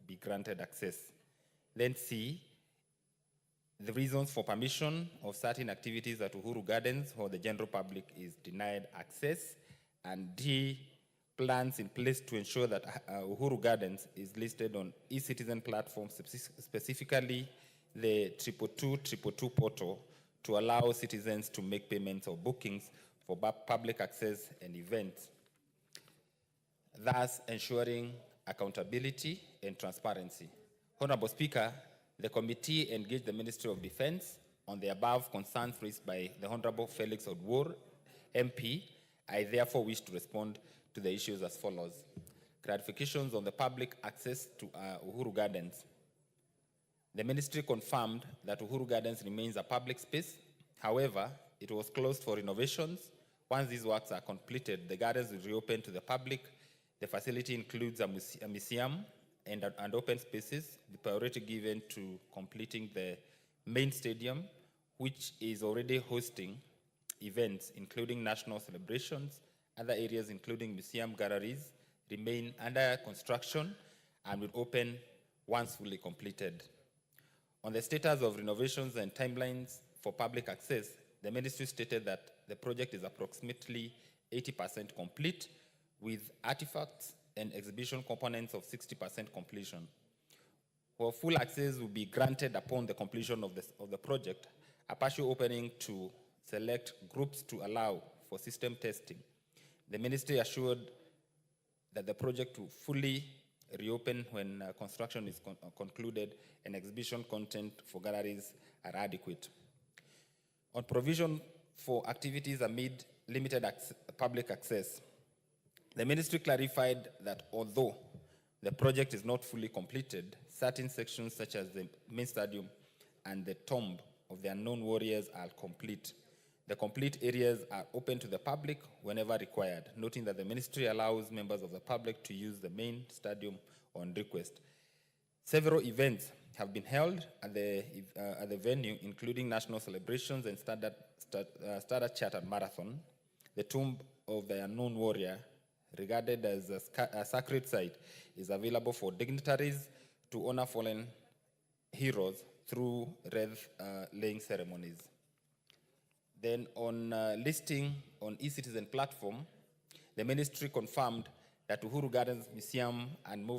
be granted access. Then C, the reasons for permission of certain activities at Uhuru Gardens or the general public is denied access. And D, plans in place to ensure that Uhuru Gardens is listed on e-citizen platforms, specifically the 222 portal, to allow citizens to make payments or bookings for public access and events, thus ensuring accountability and transparency. Honorable Speaker, the committee engaged the Ministry of Defense on the above concerns raised by the Honorable Felix Odwor, MP. I therefore wish to respond to the issues as follows. Clarifications on the public access to Uhuru Gardens. The ministry confirmed that Uhuru Gardens remains a public space. However, it was closed for renovations. Once these works are completed, the gardens will reopen to the public. The facility includes a museum and open spaces, the priority given to completing the main stadium, which is already hosting events including national celebrations. Other areas including museum galleries remain under construction and will open once fully completed. On the status of renovations and timelines for public access, the ministry stated that the project is approximately 80% complete, with artifacts and exhibition components of 60% completion. While full access will be granted upon the completion of the project, a partial opening to select groups to allow for system testing. The ministry assured that the project will fully reopen when construction is concluded and exhibition content for galleries are adequate. On provision for activities amid limited public access, the ministry clarified that although the project is not fully completed, certain sections such as the main stadium and the tomb of the unknown warriors are complete. The complete areas are open to the public whenever required, noting that the ministry allows members of the public to use the main stadium on request. Several events have been held at the venue, including national celebrations and Standard Chartered Marathon. The tomb of the unknown warrior, regarded as a sacred site, is available for dignitaries to honor fallen heroes through wreath-laying ceremonies. Then on listing on e-citizen platform, the ministry confirmed that Uhuru Gardens Museum and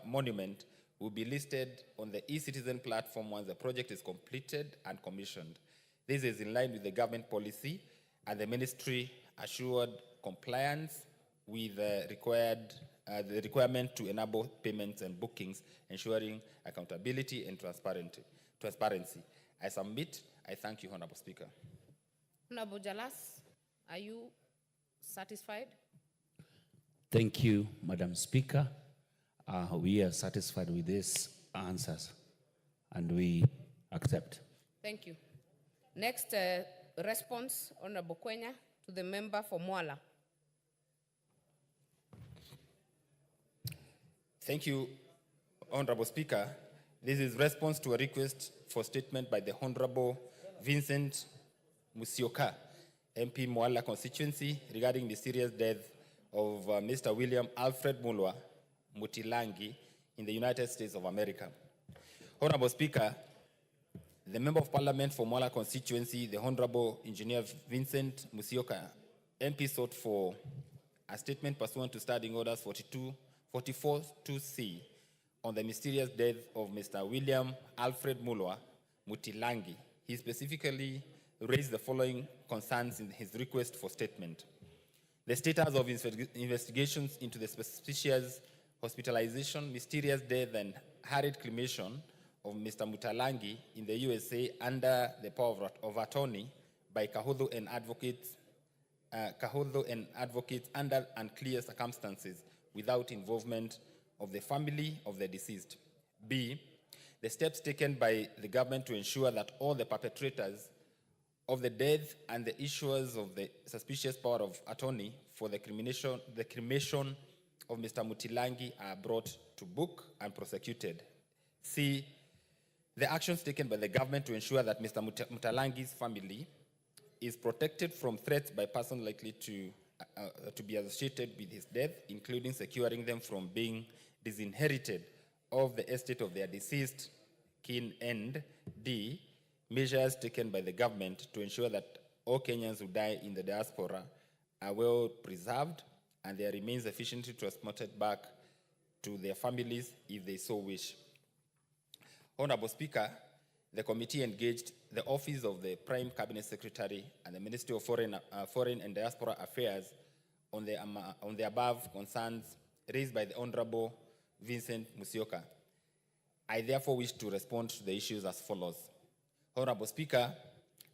Monument will be listed on the e-citizen platform once the project is completed and commissioned. This is in line with the government policy, and the ministry assured compliance with the requirement to enable payments and bookings, ensuring accountability and transparency. I submit. I thank you, Honorable Speaker. Honorable Jalas, are you satisfied? Thank you, Madam Speaker. We are satisfied with these answers and we accept. Thank you. Next response, Honorable Kwenya, to the member for Mwala. Thank you, Honorable Speaker. This is response to a request for statement by the Honorable Vincent Musyoka, MP Mwala constituency, regarding mysterious death of Mr. William Alfred Mulwa Mutilangi in the United States of America. Honorable Speaker, the Member of Parliament for Mwala constituency, the Honorable Engineer Vincent Musyoka, MP, sought for a statement pursuant to Standing Orders 44.2c on the mysterious death of Mr. William Alfred Mulwa Mutilangi. He specifically raised the following concerns in his request for statement. The status of investigations into the suspicious hospitalization, mysterious death, and hurried cremation of Mr. Mutalangi in the USA under the power of attorney by Kahodho and advocates under unclear circumstances without involvement of the family of the deceased. B, the steps taken by the government to ensure that all the perpetrators of the death and the issuers of the suspicious power of attorney for the cremation of Mr. Mutilangi are brought to book and prosecuted. C, the actions taken by the government to ensure that Mr. Mutalangi's family is protected from threats by persons likely to be associated with his death, including securing them from being disinherited of the estate of their deceased kin, and D, measures taken by the government to ensure that all Kenyans who die in the diaspora are well preserved and their remains efficiently transported back to their families if they so wish. Honorable Speaker, the committee engaged the Office of the Prime Cabinet Secretary and the Ministry of Foreign and Diaspora Affairs on the above concerns raised by the Honorable Vincent Musyoka. I therefore wish to respond to the issues as follows. Honorable Speaker,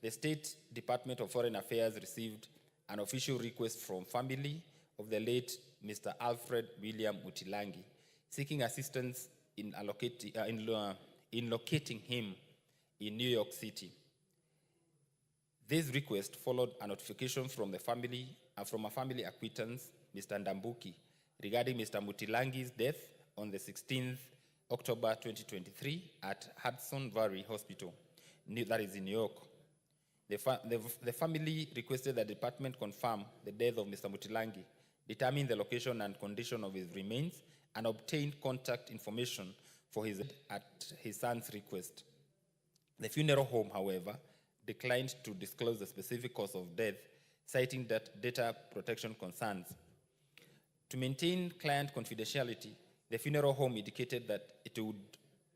the State Department of Foreign Affairs received an official request from family of the late Mr. Alfred William Mutilangi, seeking assistance in locating him in New York City. This request followed a notification from the family and from a family acquaintance, Mr. Ndambuki, regarding Mr. Mutilangi's death on the 16th October 2023 at Hudson Valley Hospital, that is in New York. The family requested that the department confirm the death of Mr. Mutilangi, determine the location and condition of his remains, and obtain contact information for his at his son's request. The funeral home, however, declined to disclose the specific cause of death, citing that data protection concerns. To maintain client confidentiality, the funeral home indicated that it would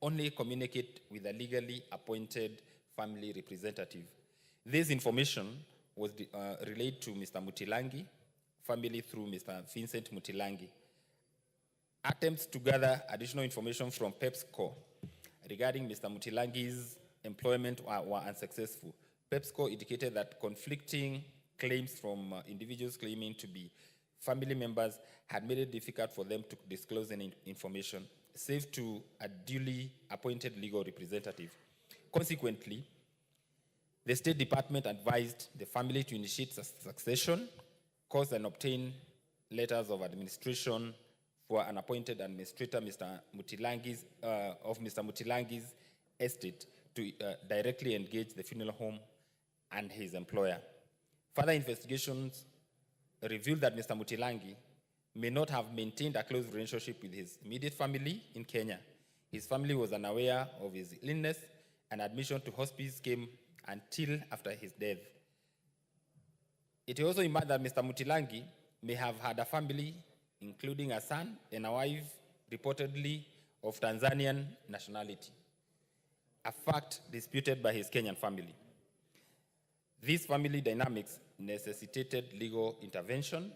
only communicate with a legally appointed family representative. This information was relayed to Mr. Mutilangi family through Mr. Vincent Mutilangi. Attempts to gather additional information from PepsiCo regarding Mr. Mutilangi's employment were unsuccessful. PepsiCo indicated that conflicting claims from individuals claiming to be family members had made it difficult for them to disclose any information, save to a duly appointed legal representative. Consequently, the State Department advised the family to initiate succession, cause and obtain letters of administration for an appointed administrator, Mr. Mutilangi's estate, to directly engage the funeral home and his employer. Further investigations revealed that Mr. Mutilangi may not have maintained a close relationship with his immediate family in Kenya. His family was unaware of his illness, and admission to hospice came until after his death. It also emerged that Mr. Mutilangi may have had a family, including a son and a wife, reportedly of Tanzanian nationality, a fact disputed by his Kenyan family. These family dynamics necessitated legal intervention,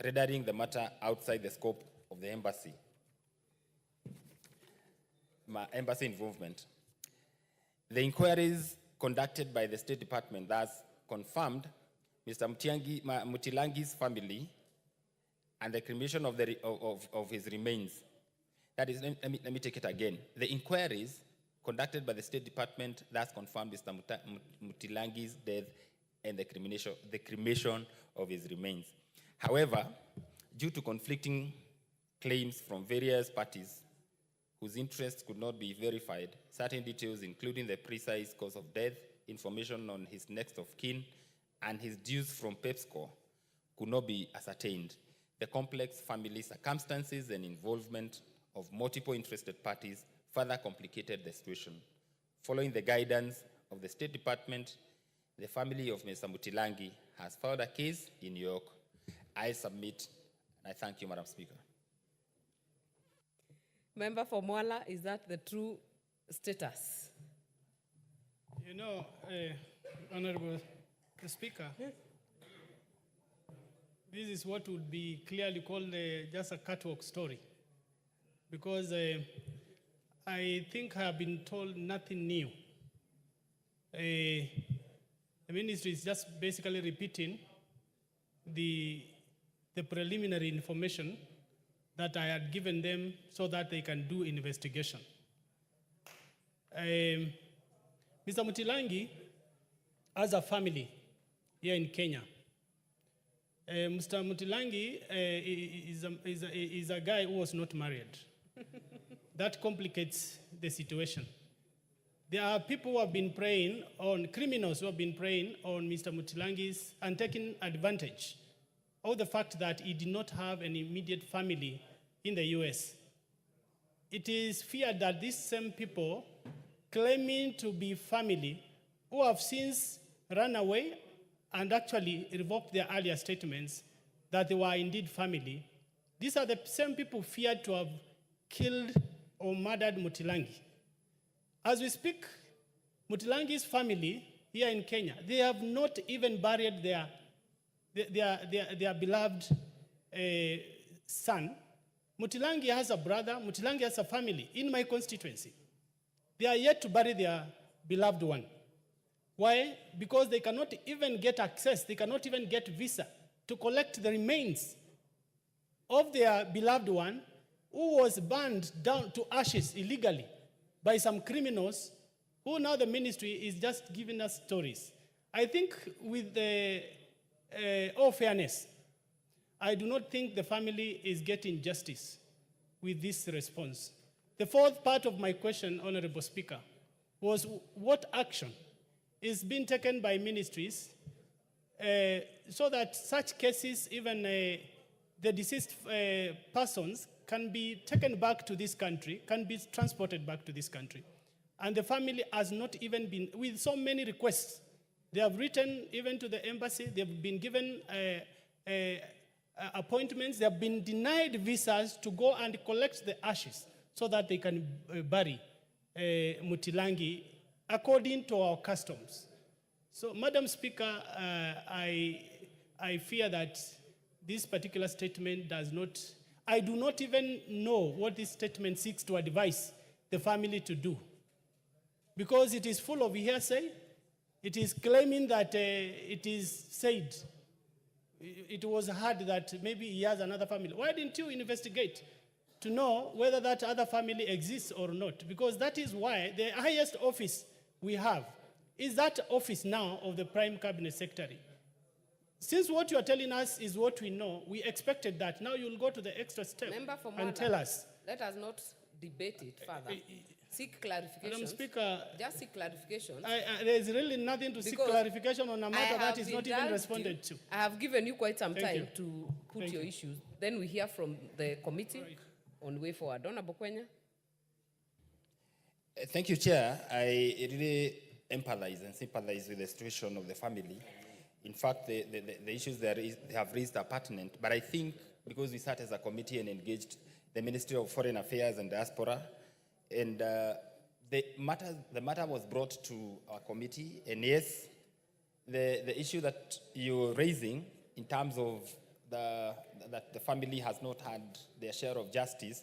rendering the matter outside the scope of the embassy involvement. The inquiries conducted by the State Department thus confirmed Mr. Mutilangi's family and the cremation of his remains. That is, let me take it again. The inquiries conducted by the State Department thus confirmed Mr. Mutilangi's death and the cremation of his remains. However, due to conflicting claims from various parties whose interests could not be verified, certain details, including the precise cause of death, information on his next of kin, and his dues from PepsiCo, could not be ascertained. The complex family circumstances and involvement of multiple interested parties further complicated the situation. Following the guidance of the State Department, the family of Mr. Mutilangi has filed a case in New York. I submit, and I thank you, Madam Speaker. Member for Mwala, is that the true status? You know, Honorable Speaker, this is what would be clearly called just a catwalk story, because I think I have been told nothing new. The ministry is just basically repeating the preliminary information that I had given them so that they can do investigation. Mr. Mutilangi has a family here in Kenya. Mr. Mutilangi is a guy who was not married. That complicates the situation. There are people who have been preying on, criminals who have been preying on Mr. Mutilangi's and taking advantage of the fact that he did not have an immediate family in the US. it is feared that these same people claiming to be family who have since run away and actually revoked their earlier statements that they were indeed family, these are the same people feared to have killed or murdered Mutilangi. As we speak, Mutilangi's family here in Kenya, they have not even buried their beloved son. Mutilangi has a brother, Mutilangi has a family in my constituency. They are yet to bury their beloved one. Why? Because they cannot even get access, they cannot even get visa to collect the remains of their beloved one who was burned down to ashes illegally by some criminals who now the ministry is just giving us stories. I think with all fairness, I do not think the family is getting justice with this response. The fourth part of my question, Honorable Speaker, was what action is being taken by ministries so that such cases, even the deceased persons, can be taken back to this country, can be transported back to this country. And the family has not even been, with so many requests, they have written even to the embassy, they've been given appointments, they have been denied visas to go and collect the ashes so that they can bury Mutilangi according to our customs. So, Madam Speaker, I fear that this particular statement does not, I do not even know what this statement seeks to advise the family to do. Because it is full of hearsay, it is claiming that it is said, it was heard that maybe he has another family. Why didn't you investigate to know whether that other family exists or not? Because that is why the highest office we have is that office now of the Prime Cabinet Secretary. Since what you are telling us is what we know, we expected that. Now you'll go to the extra step and tell us. Let us not debate it further. Seek clarification. Madam Speaker, just seek clarification. there is really nothing to seek clarification on a matter that is not even responded to. I have given you quite some time you. to put your issues. Then we hear from the committee on way forward. Honorable Kwenya. Thank you, Chair. I really empathize and sympathize with the situation of the family. In fact, the issues they have raised are pertinent, but I think because we sat as a committee and engaged the Ministry of Foreign Affairs and Diaspora, and the matter was brought to our committee, and yes, the issue that you're raising in terms of that the family has not had their share of justice,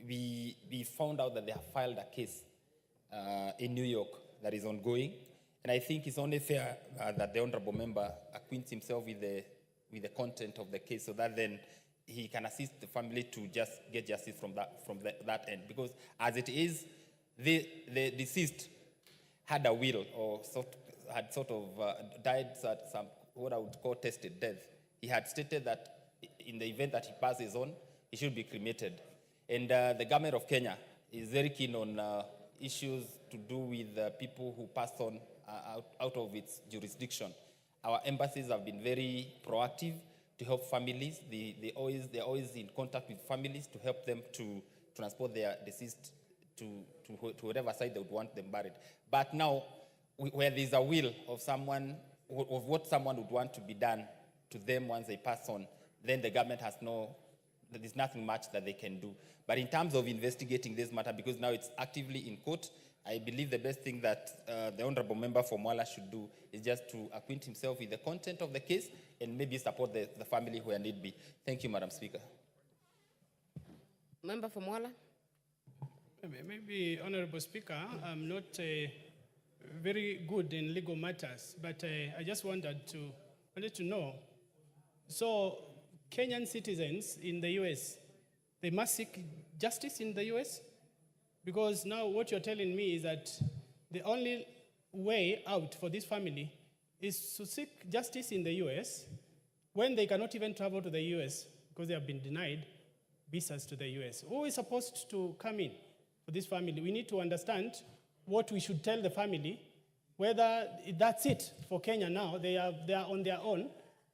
we found out that they have filed a case in New York that is ongoing, and I think it's only fair that the honorable member acquaints himself with the content of the case, so that then he can assist the family to just get justice from that end. Because as it is, the deceased had a will or had sort of died at some what I would call tested death. He had stated that in the event that he passes on, he should be cremated. And the government of Kenya is very keen on issues to do with people who pass on out of its jurisdiction. Our embassies have been very proactive to help families. They're always in contact with families to help them to transport their deceased to whatever side they would want them buried. But now, where there's a will of someone, of what someone would want to be done to them once they pass on, then the government there's nothing much that they can do. But in terms of investigating this matter, because now it's actively in court, I believe the best thing that the Honorable Member for Mwala should do is just to acquaint himself with the content of the case and maybe support the family where need be. Thank you, Madam Speaker. Member for Mwala. Maybe, Honorable Speaker, I'm not very good in legal matters, but I just wanted to know. So, Kenyan citizens in the U.S., they must seek justice in the U.S.? Because now what you're telling me is that the only way out for this family is to seek justice in the U.S. when they cannot even travel to the U.S. because they have been denied visas to the U.S. Who is supposed to come in for this family? We need to understand what we should tell the family, whether that's it for Kenya now. They are on their own.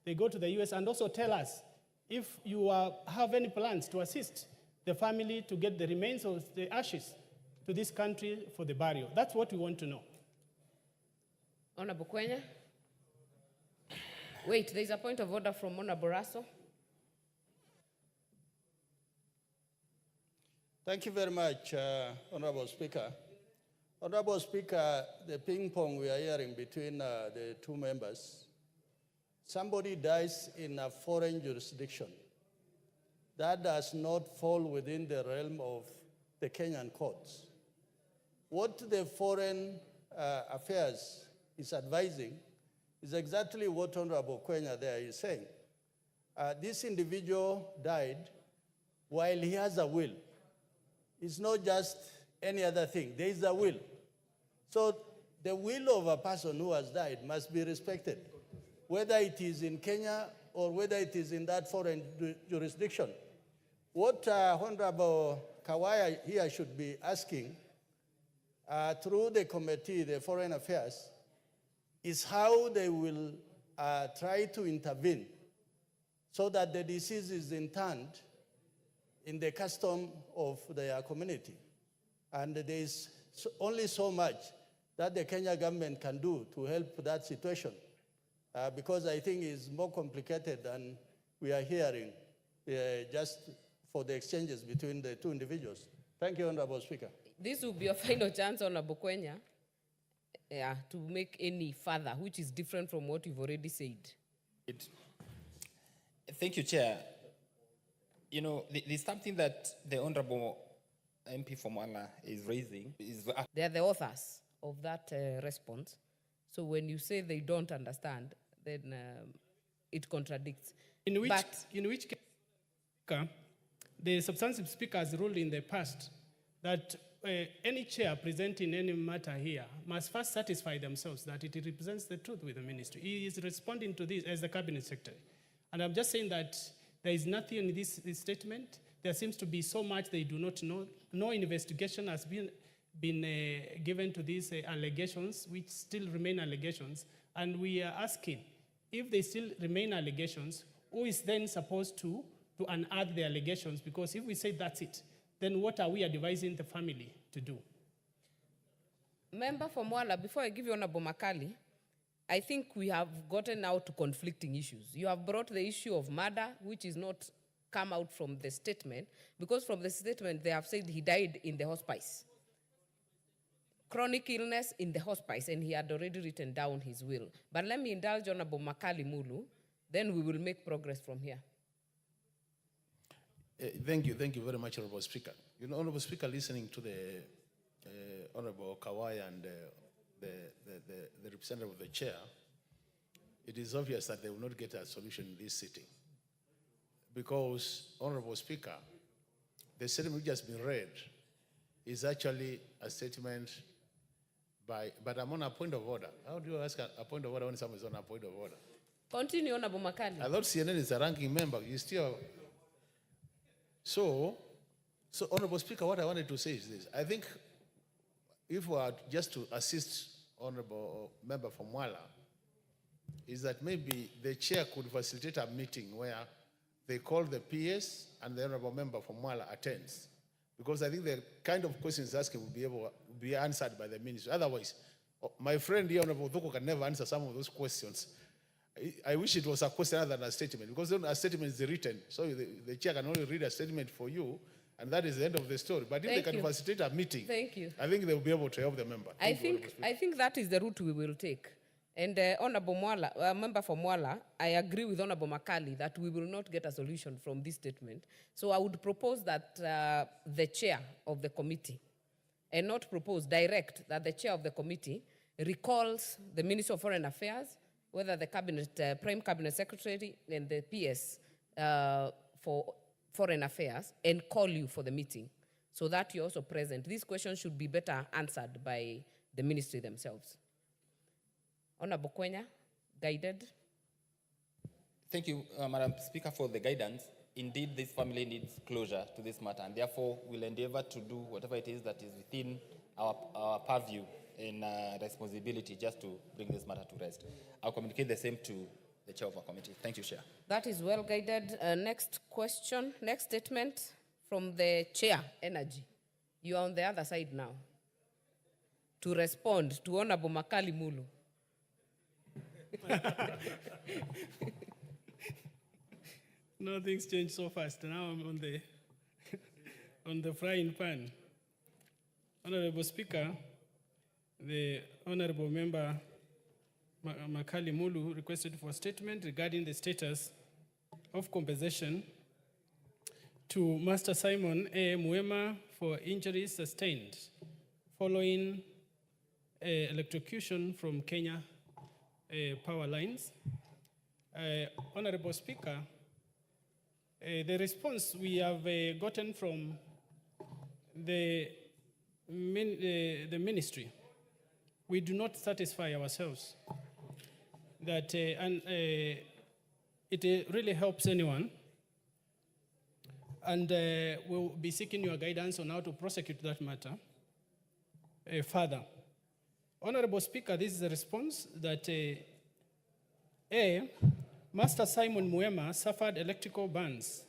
They go to the U.S. and also tell us if you have any plans to assist the family to get the remains of the ashes to this country for the burial. That's what we want to know. Honorable Kwenya. Wait, there's a point of order from Honorable Raso. Thank you very much, Honorable Speaker. Honorable Speaker, the ping pong we are hearing between the two members, somebody dies in a foreign jurisdiction. That does not fall within the realm of the Kenyan courts. What the Foreign Affairs is advising is exactly what Honorable Kwenya there is saying. This individual died while he has a will. It's not just any other thing. There is a will. So the will of a person who has died must be respected, whether it is in Kenya or whether it is in that foreign jurisdiction. What Honorable Kawaya here should be asking through the committee, the Foreign Affairs, is how they will try to intervene so that the deceased is interned in the custom of their community. And there is only so much that the Kenya government can do to help that situation, because I think it's more complicated than we are hearing just for the exchanges between the two individuals. Thank you, Honorable Speaker. This will be your final chance, Honorable Kwenya, to make any further, which is different from what you've already said. Thank you, Chair. You know, there's something that the Honorable MP from Mwala is raising. They are the authors of that response. So when you say they don't understand, then it contradicts. In which case, the substantive speaker has ruled in the past that any chair presenting any matter here must first satisfy themselves that it represents the truth with the ministry. He is responding to this as the cabinet secretary. And I'm just saying that there is nothing in this statement. There seems to be so much they do not know. No investigation has been given to these allegations, which still remain allegations. And we are asking, if they still remain allegations, who is then supposed to unearth the allegations? Because if we say that's it, then what are we advising the family to do? Member from Mwala, before I give you Honorable Makali, I think we have gotten now to conflicting issues. You have brought the issue of murder, which is not come out from the statement, because from the statement they have said he died in the hospice. Chronic illness in the hospice, and he had already written down his will. But let me indulge Honorable Makali Mulu, then we will make progress from here. Thank you very much, Honorable Speaker. You know, Honorable Speaker, listening to the Honorable Kawaya and the representative of the chair, it is obvious that they will not get a solution in this sitting. Because, Honorable Speaker, the statement which has been read is actually a statement but I'm on a point of order. How do you ask a point of order when someone is on a point of order? Continue, Honorable Makali. I thought CNN is a ranking member. You still... So, Honorable Speaker, what I wanted to say is this. I think if we are just to assist Honorable Member from Mwala, is that maybe the chair could facilitate a meeting where they call the PS and the Honorable Member from Mwala attends. Because I think the kind of questions asking will be answered by the minister. Otherwise, my friend here, Honorable Thuko, can never answer some of those questions. I wish it was a question other than a statement, because a statement is written. So the chair can only read a statement for you, and that is the end of the story. But if they can facilitate a meeting, I think they will be able to help the member. I think that is the route we will take. And Honorable Mwala, member for Mwala, I agree with Honorable Makali that we will not get a solution from this statement. So I would propose that the chair of the committee, and not propose, direct that the chair of the committee recalls the Minister of Foreign Affairs, whether the cabinet, Prime Cabinet Secretary and the PS for Foreign Affairs, and call you for the meeting so that you're also present. These questions should be better answered by the ministry themselves. Honorable Kwenya, guided. Thank you, Madam Speaker, for the guidance. Indeed, this family needs closure to this matter, and therefore we'll endeavor to do whatever it is that is within our purview and responsibility just to bring this matter to rest. I'll communicate the same to the chair of our committee. Thank you, Chair. That is well guided. Next question, next statement from the chair, Energy. You are on the other side now to respond to Honorable Makali Mulu. No, things change so fast. Now I'm on the on the frying pan. Honorable Speaker, the Honorable Member Makali Mulu requested for a statement regarding the status of compensation to Master Simon A. Muema for injuries sustained following electrocution from Kenya power lines. Honorable Speaker, the response we have gotten from the ministry, we do not satisfy ourselves that it really helps anyone, and we'll be seeking your guidance on how to prosecute that matter further. Honorable Speaker, this is a response that Master Simon Muema suffered electrical burns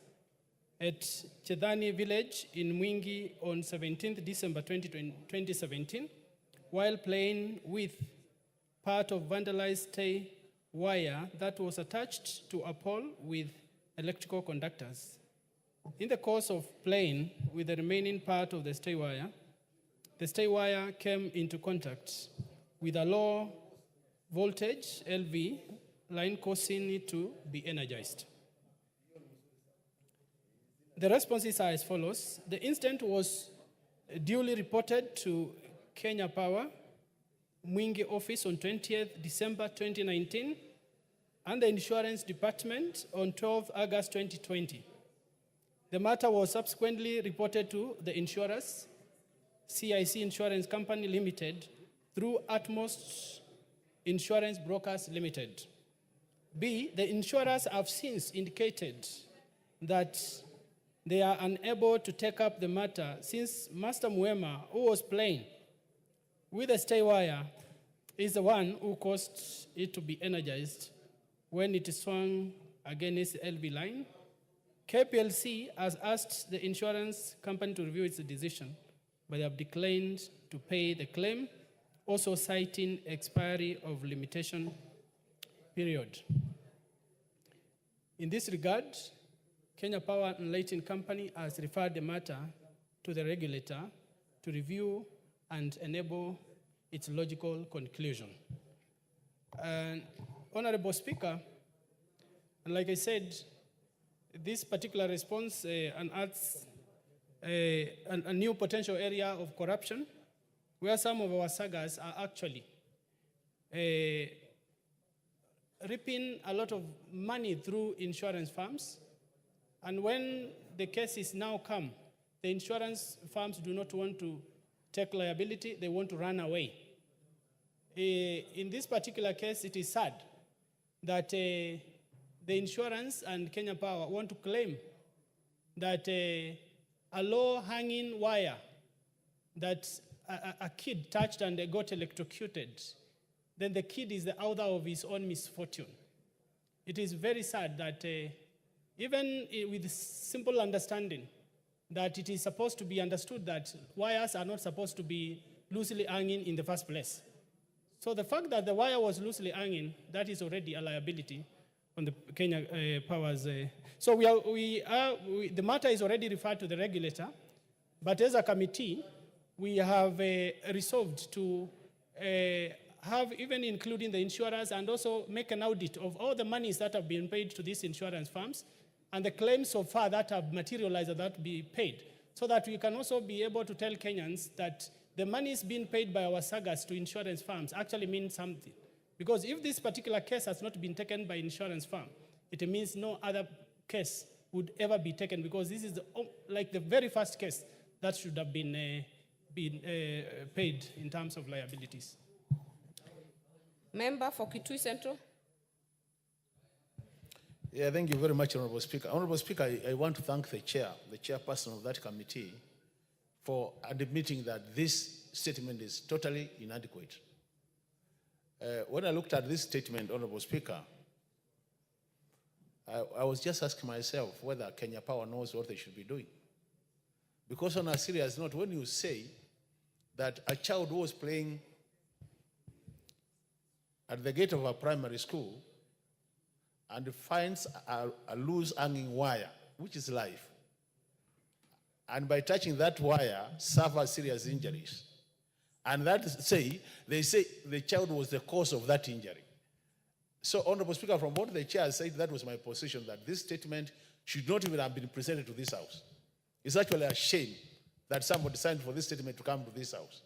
at Chedhani village in Mwingi on 17th December 2017 while playing with part of vandalized stay wire that was attached to a pole with electrical conductors. In the course of playing with the remaining part of the stay wire came into contact with a low voltage LV line causing it to be energized. The responses are as follows. The incident was duly reported to Kenya Power, Mwingi office on 20th December 2019 and the Insurance Department on 12th August 2020. The matter was subsequently reported to the insurers, CIC Insurance Company Limited, through Utmost Insurance Brokers Limited. B, the insurers have since indicated that they are unable to take up the matter since Master Muema, who was playing with the stay wire, is the one who caused it to be energized when it swung against the LV line. KPLC has asked the insurance company to review its decision, but they have declined to pay the claim, also citing expiry of limitation period. In this regard, Kenya Power and Lighting Company has referred the matter to the regulator to review and enable its logical conclusion. And Honorable Speaker, and like I said, this particular response unearths a new potential area of corruption where some of our sagas are actually reaping a lot of money through insurance firms. And when the cases now come, the insurance firms do not want to take liability, they want to run away. In this particular case, it is sad that the insurance and Kenya Power want to claim that a low-hanging wire that a kid touched and they got electrocuted, then the kid is the author of his own misfortune. It is very sad that even with simple understanding that it is supposed to be understood that wires are not supposed to be loosely hanging in the first place. So the fact that the wire was loosely hanging, that is already a liability on the Kenya Power's. So the matter is already referred to the regulator, but as a committee, we have resolved to have even including the insurers and also make an audit of all the monies that have been paid to these insurance firms and the claims so far that have materialized that be paid, so that we can also be able to tell Kenyans that the monies being paid by our sagas to insurance firms actually means something. Because if this particular case has not been taken by insurance firm, it means no other case would ever be taken, because this is the very first case that should have been paid in terms of liabilities. Member for Kitui Central. Yeah, thank you very much, Honorable Speaker. Honorable Speaker, I want to thank the chairperson of that committee, for admitting that this statement is totally inadequate. When I looked at this statement, Honorable Speaker, I was just asking myself whether Kenya Power knows what they should be doing. Because on a serious note, when you say that a child was playing at the gate of a primary school and finds a loose hanging wire, which is life, and by touching that wire suffers serious injuries, and they say the child was the cause of that injury. So, Honorable Speaker, from what the chair said, that was my position, that this statement should not even have been presented to this House. It's actually a shame that somebody signed for this statement to come to this House.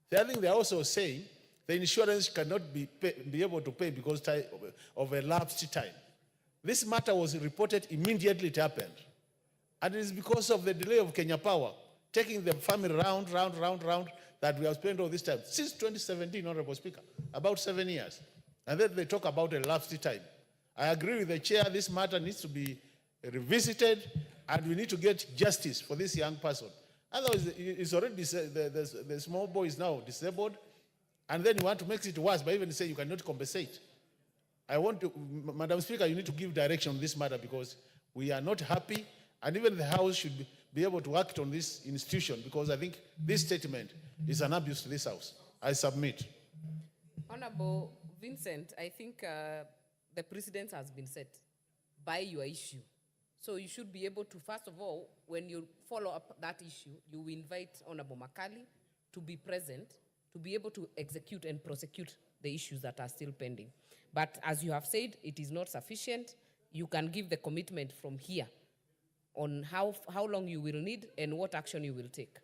The other thing they're also saying, the insurance cannot be able to pay because of a lapsed time. This matter was reported immediately it happened. And it is because of the delay of Kenya Power, taking the family round, that we have spent all this time. Since 2017, Honorable Speaker, about 7 years. And then they talk about a lapsed time. I agree with the chair, this matter needs to be revisited, and we need to get justice for this young person. Otherwise, it's already, the small boy is now disabled, and then you want to make it worse by even saying you cannot compensate. I want to, Madam Speaker, you need to give direction on this matter because we are not happy, and even the House should be able to act on this institution because I think this statement is an abuse to this House. I submit. Honorable Vincent, I think the precedent has been set by your issue. So you should be able to, first of all, when you follow up that issue, you invite Honorable Makali to be present, to be able to execute and prosecute the issues that are still pending. But as you have said, it is not sufficient. You can give the commitment from here on how long you will need and what action you will take.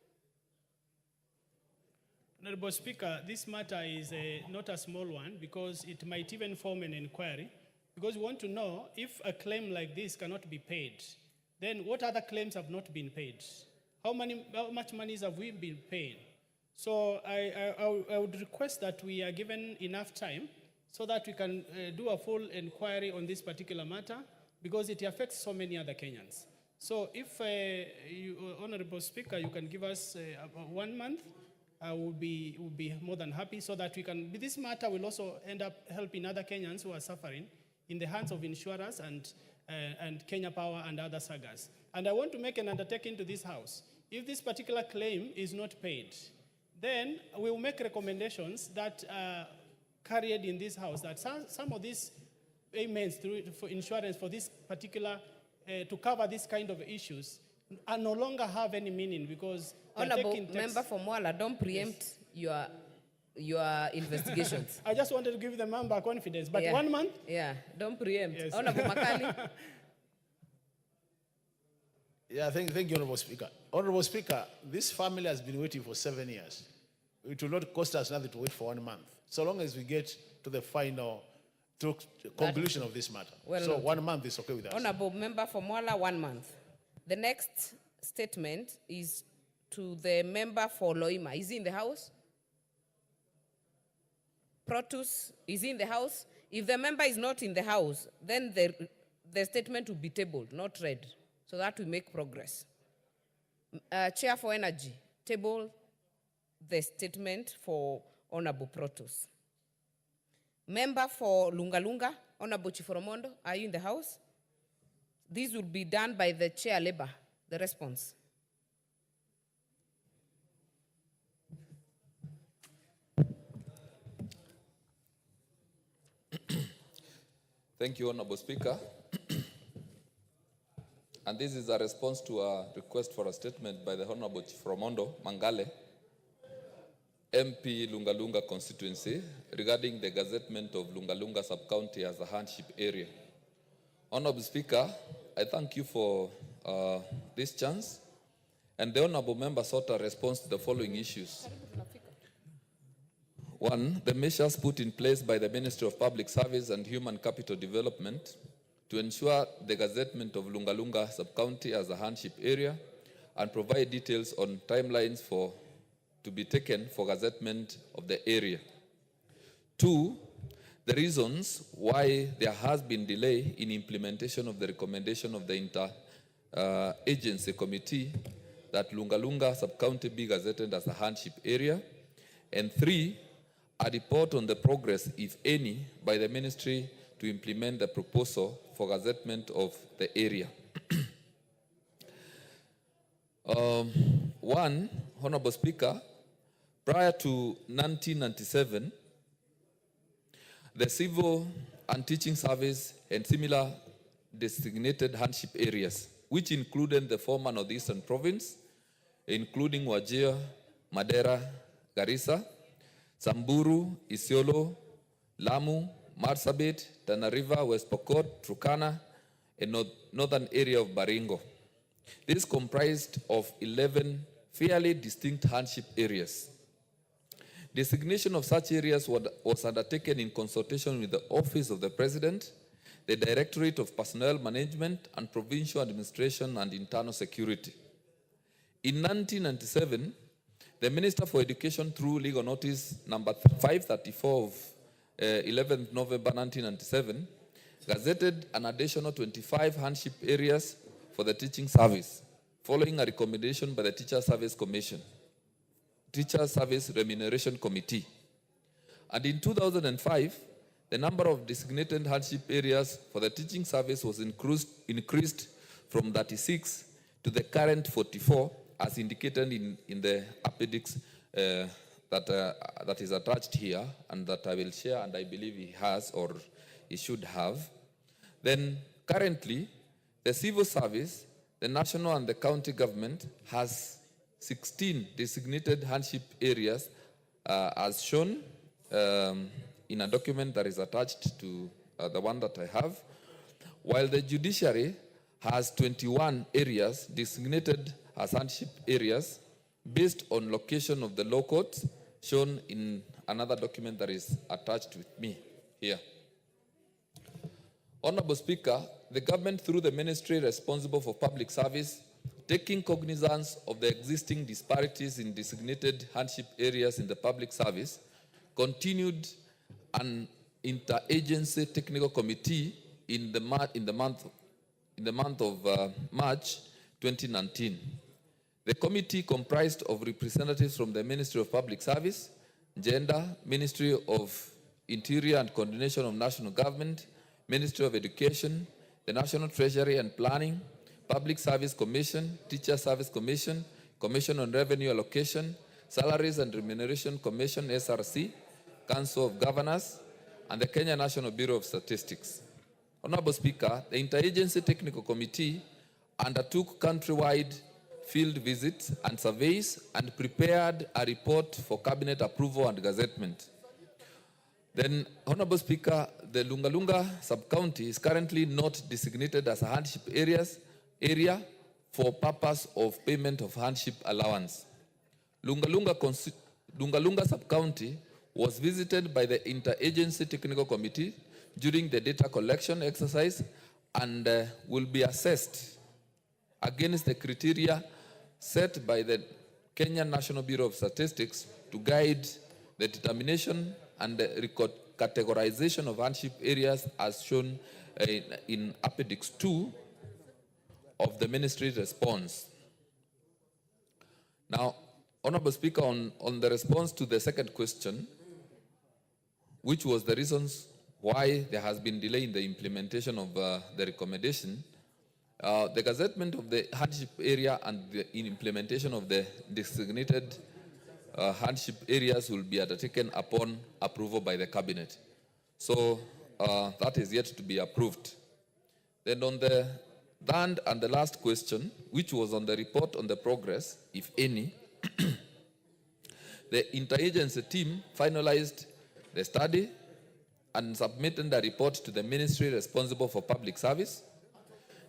Honorable Speaker, this matter is not a small one because it might even form an inquiry because we want to know if a claim like this cannot be paid, then what other claims have not been paid? How much money have we been paying? So I would request that we are given enough time so that we can do a full inquiry on this particular matter because it affects so many other Kenyans. So if, Honorable Speaker, you can give us 1 month, I will be more than happy so that we can, this matter will also end up helping other Kenyans who are suffering in the hands of insurers and Kenya Power and other sagas. And I want to make an undertaking to this House. If this particular claim is not paid, then we will make recommendations that are carried in this House that some of these payments for insurance for this particular, to cover this kind of issues, are no longer have any meaning because Honorable Member for Mwala, don't preempt your investigations. I just wanted to give the member confidence, but 1 month? Yeah, don't preempt. Yes. Honorable Makali. Yeah, thank you, Honorable Speaker. Honorable Speaker, this family has been waiting for 7 years. It will not cost us nothing to wait for 1 month, so long as we get to the final conclusion of this matter. Well, so 1 month is okay with us. Honorable Member for Mwala, 1 month. The next statement is to the member for Loima. Is he in the House? Protus, is he in the House? If the member is not in the House, then the statement will be tabled, not read, so that we make progress. Chair for Energy, table the statement for Honorable Protus. Member for Lunga Lunga, Honorable Chiforomondo, are you in the House? This will be done by the Chair Labour, the response. Thank you, Honorable Speaker. And this is a response to a request for a statement by the Honorable Chiforomondo Mangale, MP Lunga Lunga constituency, regarding the gazettement of Lunga Lunga sub-county as a hardship area. Honorable Speaker, I thank you for this chance. And the Honorable Member sought a response to the following issues. 1, the measures put in place by the Ministry of Public Service and Human Capital Development to ensure the gazettement of Lunga Lunga sub-county as a hardship area and provide details on timelines to be taken for gazettement of the area. 2, the reasons why there has been delay in implementation of the recommendation of the inter-agency committee that Lunga Lunga sub-county be gazetted as a hardship area. And 3, a report on the progress, if any, by the ministry to implement the proposal for gazettement of the area. One, Honorable Speaker, prior to 1997, the civil and teaching service and similar designated hardship areas, which included the former Northeastern Province, including Wajir, Madera, Garissa, Samburu, Isiolo, Lamu, Marsabit, Tana River, West Pokot, Turkana, and northern area of Baringo. This comprised of 11 fairly distinct hardship areas. Designation of such areas was undertaken in consultation with the Office of the President, the Directorate of Personnel Management and Provincial Administration and Internal Security. In 1997, the Minister for Education, through legal notice number 534 of 11th November 1997, gazetted an additional 25 hardship areas for the teaching service, following a recommendation by the Teacher Service Remuneration Committee. And in 2005, the number of designated hardship areas for the teaching service was increased from 36 to the current 44, as indicated in the appendix that is attached here, and that I will share, and I believe he has or he should have. Then currently, the civil service, the national and the county government has 16 designated hardship areas as shown in a document that is attached to the one that I have, while the judiciary has 21 areas designated as hardship areas based on location of the law courts shown in another document that is attached with me here. Honorable Speaker, the government, through the ministry responsible for public service, taking cognizance of the existing disparities in designated hardship areas in the public service, continued an interagency technical committee in the month of March 2019. The committee comprised of representatives from the Ministry of Public Service, Gender, Ministry of Interior and Coordination of National Government, Ministry of Education, the National Treasury and Planning, Public Service Commission, Teacher Service Commission, Commission on Revenue Allocation, Salaries and Remuneration Commission, SRC, Council of Governors, and the Kenya National Bureau of Statistics. Honorable Speaker, the Interagency Technical Committee undertook countrywide field visits and surveys and prepared a report for cabinet approval and gazettement. Then, Honorable Speaker, the Lunga sub-county is currently not designated as a hardship area for purpose of payment of hardship allowance. Lunga sub-county was visited by the Interagency Technical Committee during the data collection exercise and will be assessed against the criteria set by the Kenya National Bureau of Statistics to guide the determination and the categorization of hardship areas as shown in Appendix 2 of the ministry response. Now, Honorable Speaker, on the response to the second question, which was the reasons why there has been delay in the implementation of the recommendation, the gazettement of the hardship area and the implementation of the designated hardship areas will be undertaken upon approval by the cabinet. So that is yet to be approved. Then on the third and the last question, which was on the report on the progress, if any, the interagency team finalized the study and submitted a report to the ministry responsible for public service.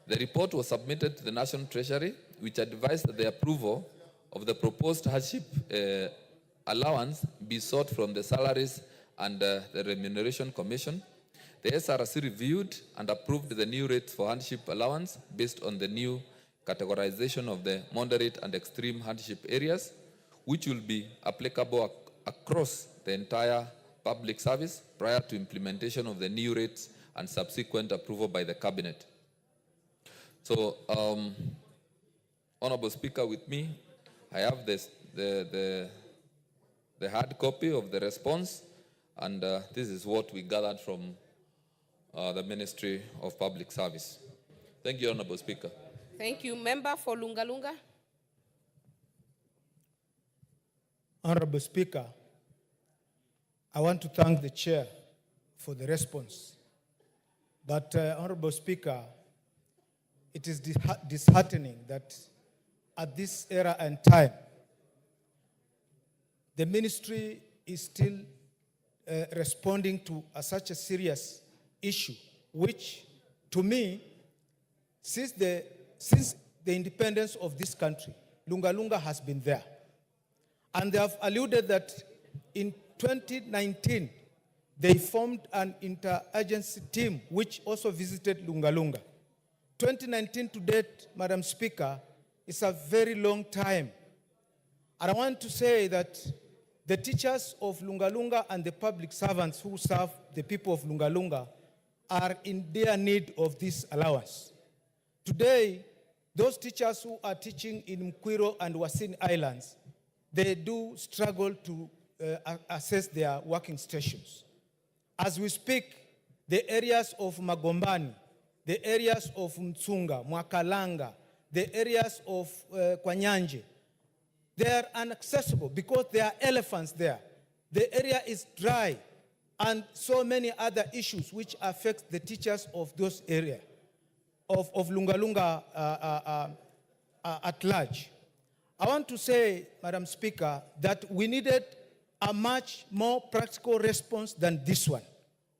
The report was submitted to the National Treasury, which advised that the approval of the proposed hardship allowance be sought from the Salaries and the Remuneration Commission. The SRC reviewed and approved the new rates for hardship allowance based on the new categorization of the moderate and extreme hardship areas, which will be applicable across the entire public service prior to implementation of the new rates and subsequent approval by the cabinet. So, Honorable Speaker, with me, I have the hard copy of the response, and this is what we gathered from the Ministry of Public Service. Thank you, Honorable Speaker. Thank you. Member for Lunga. Honorable Speaker, I want to thank the chair for the response. But, Honorable Speaker, it is disheartening that at this era and time, the ministry is still responding to such a serious issue, which, to me, since the independence of this country, Lunga Lunga has been there. And they have alluded that in 2019, they formed an interagency team which also visited Lunga Lunga. 2019 to date, Madam Speaker, is a very long time. And I want to say that the teachers of Lunga Lunga and the public servants who serve the people of Lunga Lunga are in dire need of this allowance. Today, those teachers who are teaching in Mkwiro and Wasin Islands, they do struggle to assess their working stations. As we speak, the areas of Magombani, the areas of Mtsunga, Mwakalanga, the areas of Kwanyanje, they are inaccessible because there are elephants there. The area is dry, and so many other issues which affect the teachers of those areas, of Lunga Lunga at large. I want to say, Madam Speaker, that we needed a much more practical response than this one.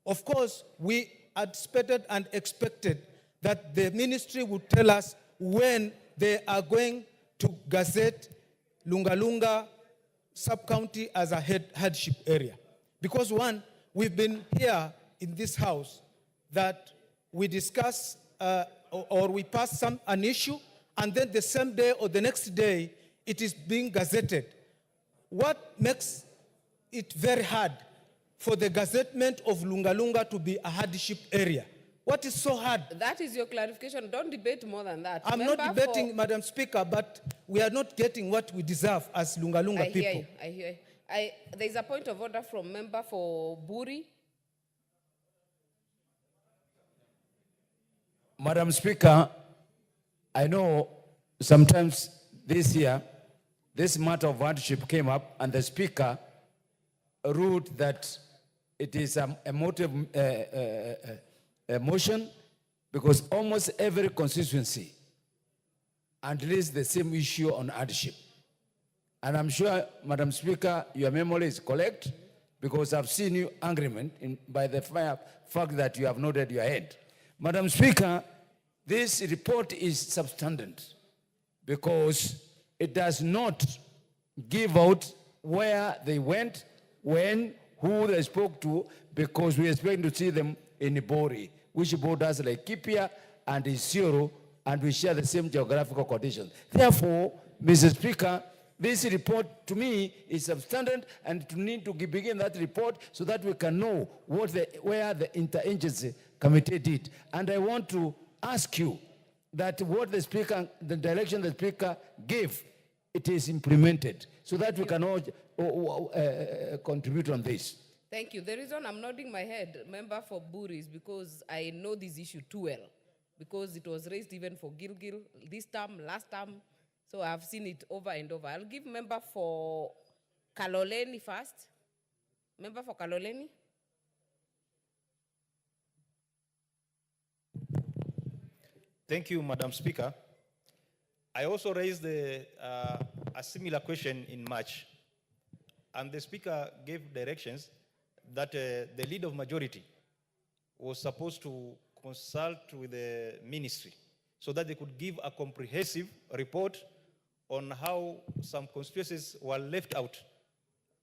Of course, we anticipated and expected that the ministry would tell us when they are going to gazette Lunga Lunga sub-county as a hardship area. Because one, we've been here in this house that we discuss or we pass an issue, and then the same day or the next day, it is being gazetted. What makes it very hard for the gazettement of Lunga Lunga to be a hardship area? What is so hard? That is your clarification. Don't debate more than that. I'm not debating, Madam Speaker, but we are not getting what we deserve as Lunga Lunga people. I hear you. There is a point of order from member for Buri. Madam Speaker, I know sometimes this year, this matter of hardship came up, and the Speaker ruled that it is a motive motion because almost every constituency addressed the same issue on hardship. And I'm sure, Madam Speaker, your memory is correct because I've seen you agreement by the fact that you have nodded your head. Madam Speaker, this report is substandard because it does not give out where they went, when, who they spoke to, because we expect to see them in Ibori, which borders Laikipia and Isiolo, and we share the same geographical conditions. Therefore, Mr. Speaker, this report to me is substandard, and to need to begin that report so that we can know where the interagency committee did. And I want to ask you that what the Speaker, the direction the Speaker gave, it is implemented so that we can all contribute on this. Thank you. The reason I'm nodding my head, member for Buri, is because I know this issue too well. Because it was raised even for Gilgil this term, last term. So I've seen it over and over. I'll give member for Kaloleni first. Member for Kaloleni. Thank you, Madam Speaker. I also raised a similar question in March, and the Speaker gave directions that the leader of majority was supposed to consult with the ministry so that they could give a comprehensive report on how some constituencies were left out,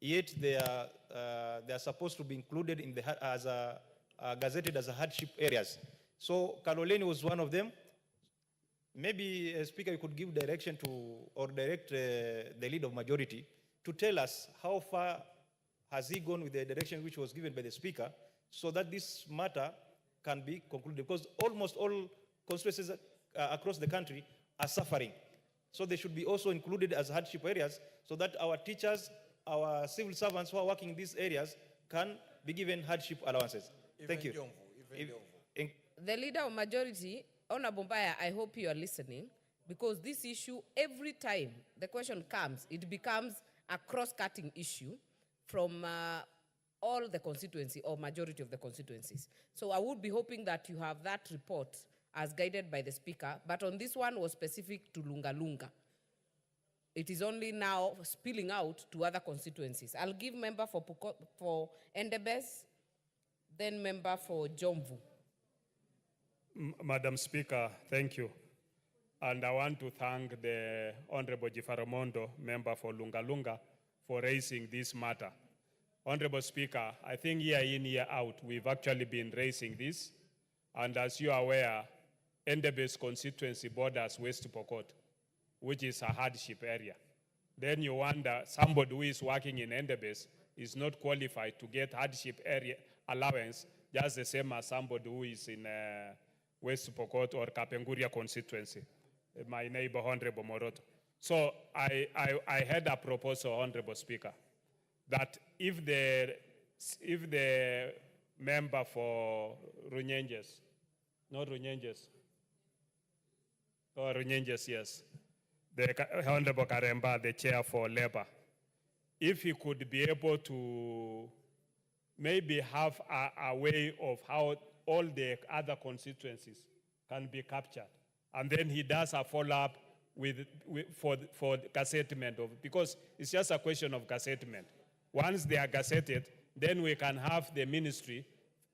yet they are supposed to be included in the gazetted as a hardship areas. So Kaloleni was one of them. Maybe, Speaker, you could give direction to, or direct the leader of majority to tell us how far has he gone with the direction which was given by the Speaker so that this matter can be concluded, because almost all constituencies across the country are suffering. So they should be also included as hardship areas so that our teachers, our civil servants who are working in these areas can be given hardship allowances. Thank you. The leader of majority, Honorable Mbaya, I hope you are listening, because this issue, every time the question comes, it becomes a cross-cutting issue from all the constituency or majority of the constituencies. So I would be hoping that you have that report as guided by the Speaker, but on this one was specific to Lunga Lunga. It is only now spilling out to other constituencies. I'll give member for Endebess, then member for Jomvu. Madam Speaker, thank you. And I want to thank the Honorable Jifaramondo, member for Lunga Lunga, for raising this matter. Honorable Speaker, I think year in, year out, we've actually been raising this. And as you are aware, Endebess constituency borders West Pokot, which is a hardship area. Then you wonder, somebody who is working in Endebess is not qualified to get hardship area allowance, just the same as somebody who is in West Pokot or Kapenguria constituency, my neighbor, Honorable Moroto. So I had a proposal, Honorable Speaker, that if the member for Runyenjes, not Runyenjes, or Runyenjes, yes, the Honorable Karemba, the chair for Labour, if he could be able to maybe have a way of how all the other constituencies can be captured. And then he does a follow-up for gazettement, because it's just a question of gazettement. Once they are gazetted, then we can have the ministry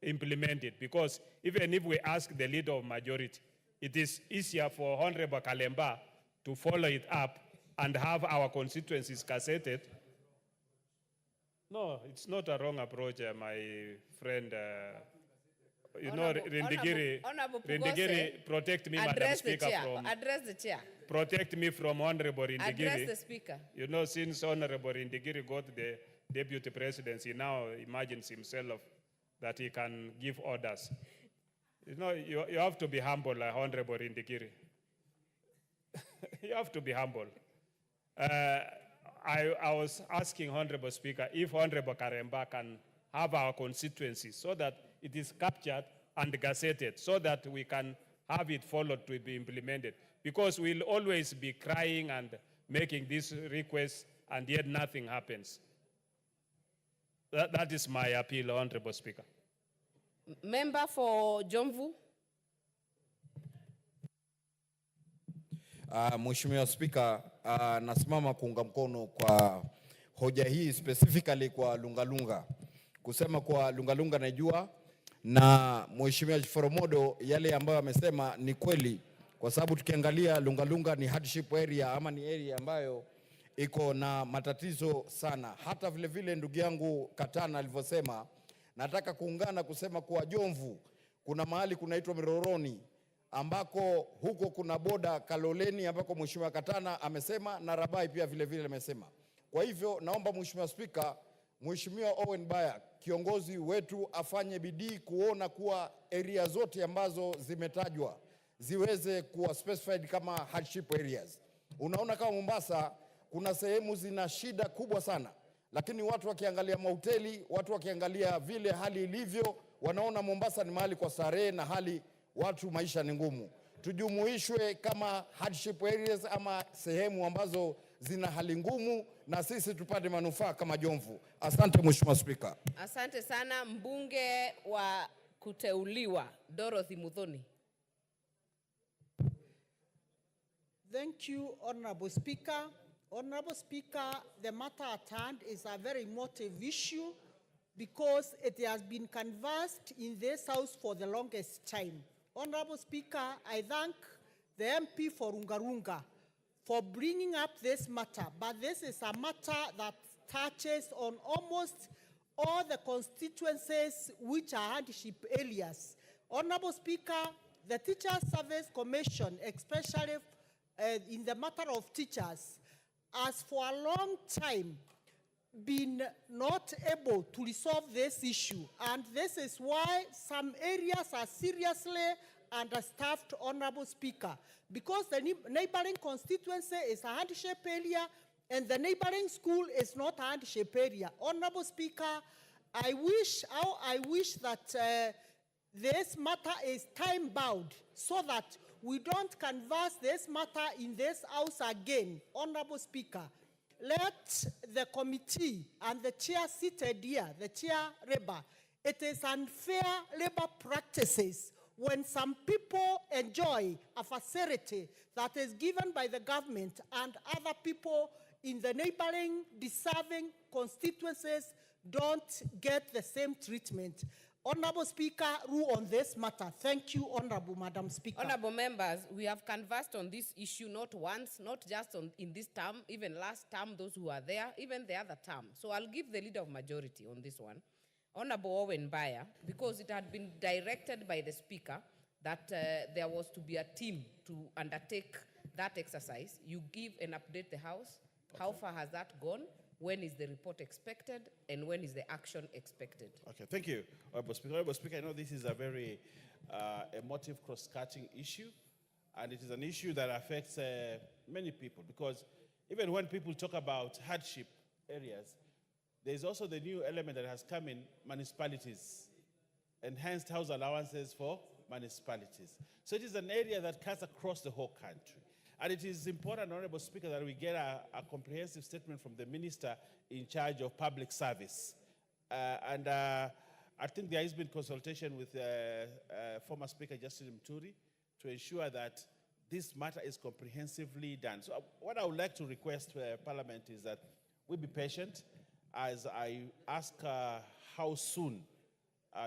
implement it. Because even if we ask the leader of majority, it is easier for Honorable Kalemba to follow it up and have our constituencies gazetted. No, it's not a wrong approach, my friend. Rindigiri, protect me, Madam Speaker, from... Address the chair. Protect me from Honorable Rindigiri. Address the Speaker. You know, since Honorable Rindigiri got the deputy presidency, he now imagines himself that he can give orders. You know, you have to be humble, Honorable Rindigiri. You have to be humble. I was asking Honorable Speaker if Honorable Karemba can have our constituencies so that it is captured and gazetted so that we can have it followed to be implemented. Because we'll always be crying and making these requests and yet nothing happens. That is my appeal, Honorable Speaker. Member for Jomvu. Mheshimiwa Speaker, nasimama kuunga mkono kwa hoja hii specifically kwa Lunga Lunga. Kusema kwa Lunga Lunga najua, na Mheshimiwa Jiforomodo yale ambayo amesema ni kweli, kwa sababu tukiangalia Lunga Lunga ni hardship area ama ni area ambayo iko na matatizo sana. Hata vile vile ndugu yangu Katana alivyosema, nataka kuungana kusema kwa Jomvu kuna mahali kunaitwa Miroroni ambako huko kuna boda Kaloleni ambako Mheshimiwa Katana amesema na Rabai pia vile vile amesema. Kwa hivyo naomba Mheshimiwa Speaker, Mheshimiwa Owen Baya kiongozi wetu afanye bidii kuona kuwa area zote ambazo zimetajwa ziweze kuwa specified kama hardship areas. Unaona kama Mombasa kuna sehemu zina shida kubwa sana, lakini watu wakiangalia mahoteli, watu wakiangalia vile hali ilivyo, wanaona Mombasa ni mahali kwa starehe na hali watu maisha ni ngumu. Tujumuishwe kama hardship areas ama sehemu ambazo zina hali ngumu na sisi tupate manufaa kama Jomvu. Asante Mheshimiwa Speaker. Asante sana mbunge wa kuteuliwa Dorothy Muthoni. Thank you, Honorable Speaker. Honorable Speaker, the matter at hand is a very emotive issue because it has been canvassed in this House for the longest time. Honorable Speaker, I thank the MP for Rungarunga for bringing up this matter, but this is a matter that touches on almost all the constituencies which are hardship areas. Honorable Speaker, the Teacher Service Commission, especially in the matter of teachers, has for a long time been not able to resolve this issue. And this is why some areas are seriously understaffed, Honorable Speaker, because the neighboring constituency is a hardship area and the neighboring school is not a hardship area. Honorable Speaker, I wish that this matter is time-bound so that we don't canvass this matter in this House again. Honorable Speaker, let the committee and the chair seated here, the chair labor, it is unfair labor practices when some people enjoy a facility that is given by the government and other people in the neighboring deserving constituencies don't get the same treatment. Honorable Speaker, rule on this matter. Thank you, Honorable Madam Speaker. Honorable members, we have conversed on this issue not once, not just in this term, even last term, those who are there, even the other term. So I'll give the leader of majority on this one. Honorable Owen Bayer, because it had been directed by the Speaker that there was to be a team to undertake that exercise. You give and update the House. How far has that gone? When is the report expected? And when is the action expected? Okay, thank you, Honorable Speaker. Honorable Speaker, I know this is a very emotive cross-cutting issue, and it is an issue that affects many people, because even when people talk about hardship areas, there's also the new element that has come in, municipalities, enhanced house allowances for municipalities. So it is an area that cuts across the whole country. And it is important, Honorable Speaker, that we get a comprehensive statement from the Minister in charge of public service. I think there has been consultation with former Speaker Justin Muturi to ensure that this matter is comprehensively done. So what I would like to request Parliament is that we be patient as I ask how soon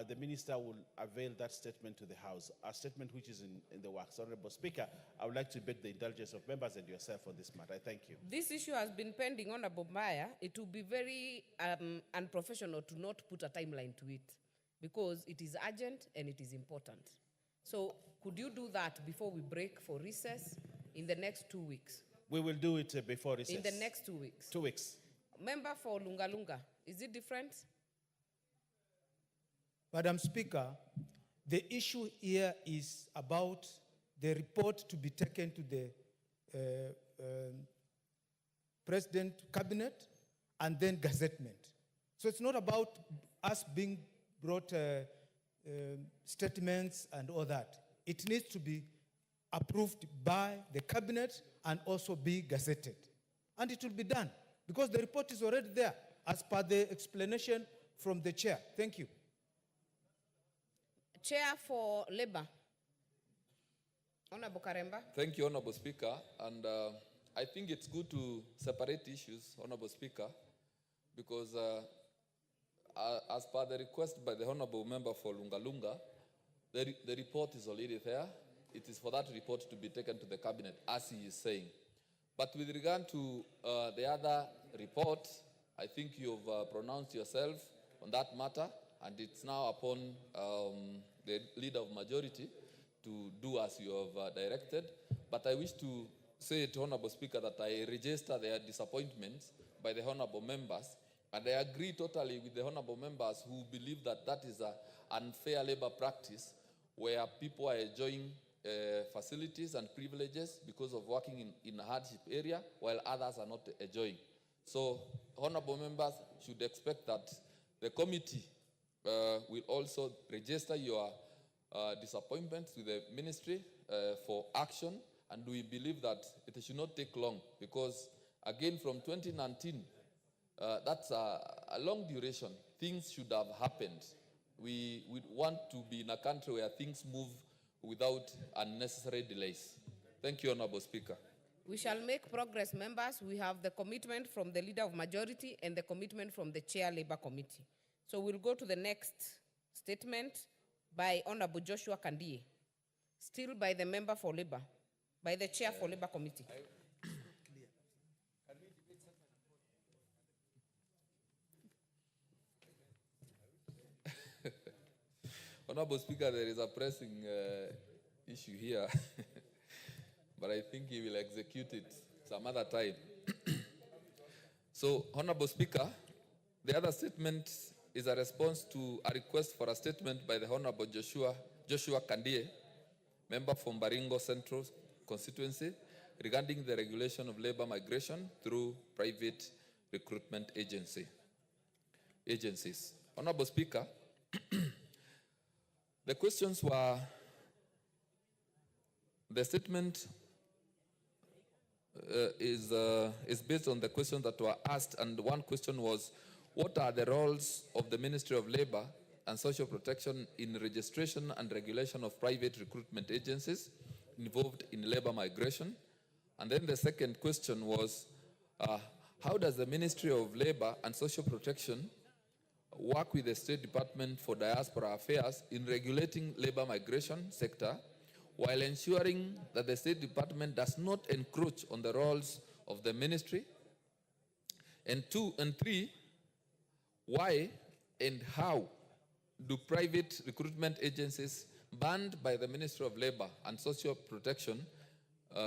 the Minister will avail that statement to the House, a statement which is in the works. Honorable Speaker, I would like to beg the indulgence of members and yourself on this matter. I thank you. This issue has been pending, Honorable Maya. It would be very unprofessional to not put a timeline to it, because it is urgent and it is important. So could you do that before we break for recess in the next 2 weeks? We will do it before recess. In the next 2 weeks. 2 weeks. Member for Lunga Lunga, is it different? Madam Speaker, the issue here is about the report to be taken to the President Cabinet and then gazettement. So it's not about us being brought statements and all that. It needs to be approved by the Cabinet and also be gazetted. And it will be done, because the report is already there, as per the explanation from the chair. Thank you. Chair for Labour, Honorable Karemba. Thank you, Honorable Speaker. And I think it's good to separate issues, Honorable Speaker, because as per the request by the Honorable Member for Lunga Lunga, the report is already there. It is for that report to be taken to the Cabinet, as he is saying. But with regard to the other report, I think you've pronounced yourself on that matter, and it's now upon the leader of majority to do as you have directed. But I wish to say to Honorable Speaker that I register their disappointments by the Honorable members, and I agree totally with the Honorable members who believe that that is an unfair labor practice where people are enjoying facilities and privileges because of working in a hardship area, while others are not enjoying. So, honorable members should expect that the committee will also register your disappointments with the ministry for action, and we believe that it should not take long, because again from 2019, that's a long duration. Things should have happened. We want to be in a country where things move without unnecessary delays. Thank you, Honorable Speaker. We shall make progress, members. We have the commitment from the Leader of Majority and the commitment from the Chair Labour Committee. So we'll go to the next statement by Honorable Joshua Kandie, still by the Member for Labour, by the Chair for Labour Committee. Honorable Speaker, there is a pressing issue here, but I think he will execute it some other time. So, Honorable Speaker, the other statement is a response to a request for a statement by the Honorable Joshua Kandie, member from Baringo Central constituency, regarding the regulation of labor migration through private recruitment agencies. Honorable Speaker, the questions were, the statement is based on the questions that were asked, and one question was, what are the roles of the Ministry of Labor and Social Protection in registration and regulation of private recruitment agencies involved in labor migration? And then the second question was, how does the Ministry of Labor and Social Protection work with the State Department for Diaspora Affairs in regulating labor migration sector while ensuring that the State Department does not encroach on the roles of the ministry? And three, why and how do private recruitment agencies banned by the Ministry of Labor and Social Protection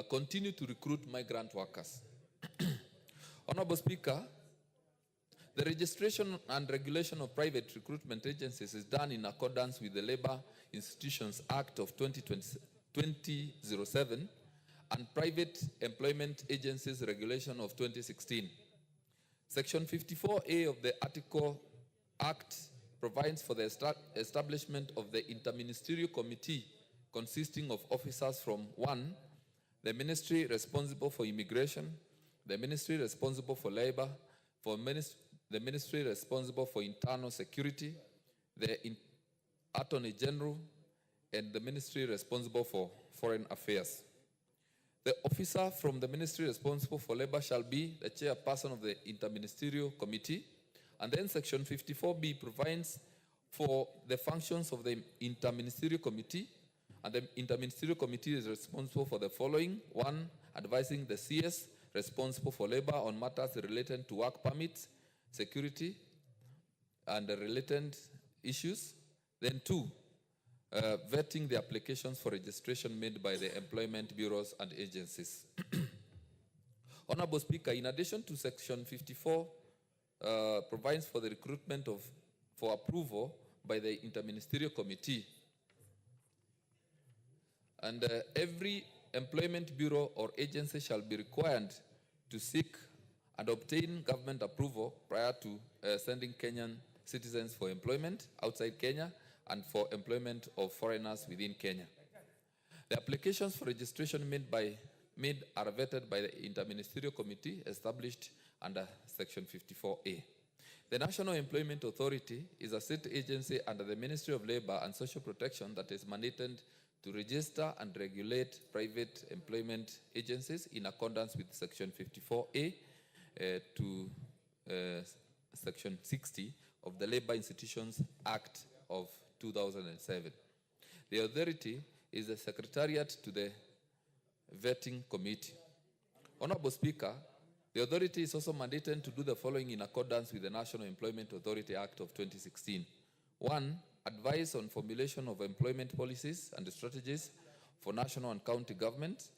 continue to recruit migrant workers? Honorable Speaker, the registration and regulation of private recruitment agencies is done in accordance with the Labor Institutions Act of 2007 and Private Employment Agencies Regulation of 2016. Section 54A of the Act provides for the establishment of the Interministerial Committee consisting of officers from 1, the Ministry responsible for immigration, the Ministry responsible for labor, the Ministry responsible for internal security, the Attorney General, and the Ministry responsible for foreign affairs. The officer from the Ministry responsible for labor shall be the chairperson of the Interministerial Committee. And then Section 54B provides for the functions of the Interministerial Committee. And the Interministerial Committee is responsible for the following: 1, advising the CS responsible for labor on matters related to work permits, security, and the related issues. Then 2, vetting the applications for registration made by the employment bureaus and agencies. Honorable Speaker, in addition to Section 54, provides for the recruitment for approval by the Interministerial Committee. And every employment bureau or agency shall be required to seek and obtain government approval prior to sending Kenyan citizens for employment outside Kenya and for employment of foreigners within Kenya. The applications for registration made are vetted by the Interministerial Committee established under Section 54A. The National Employment Authority is a state agency under the Ministry of Labor and Social Protection that is mandated to register and regulate private employment agencies in accordance with Section 54A to Section 60 of the Labor Institutions Act of 2007. The authority is the secretariat to the vetting committee. Honorable Speaker, the authority is also mandated to do the following in accordance with the National Employment Authority Act of 2016. 1, advise on formulation of employment policies and strategies for national and county governments.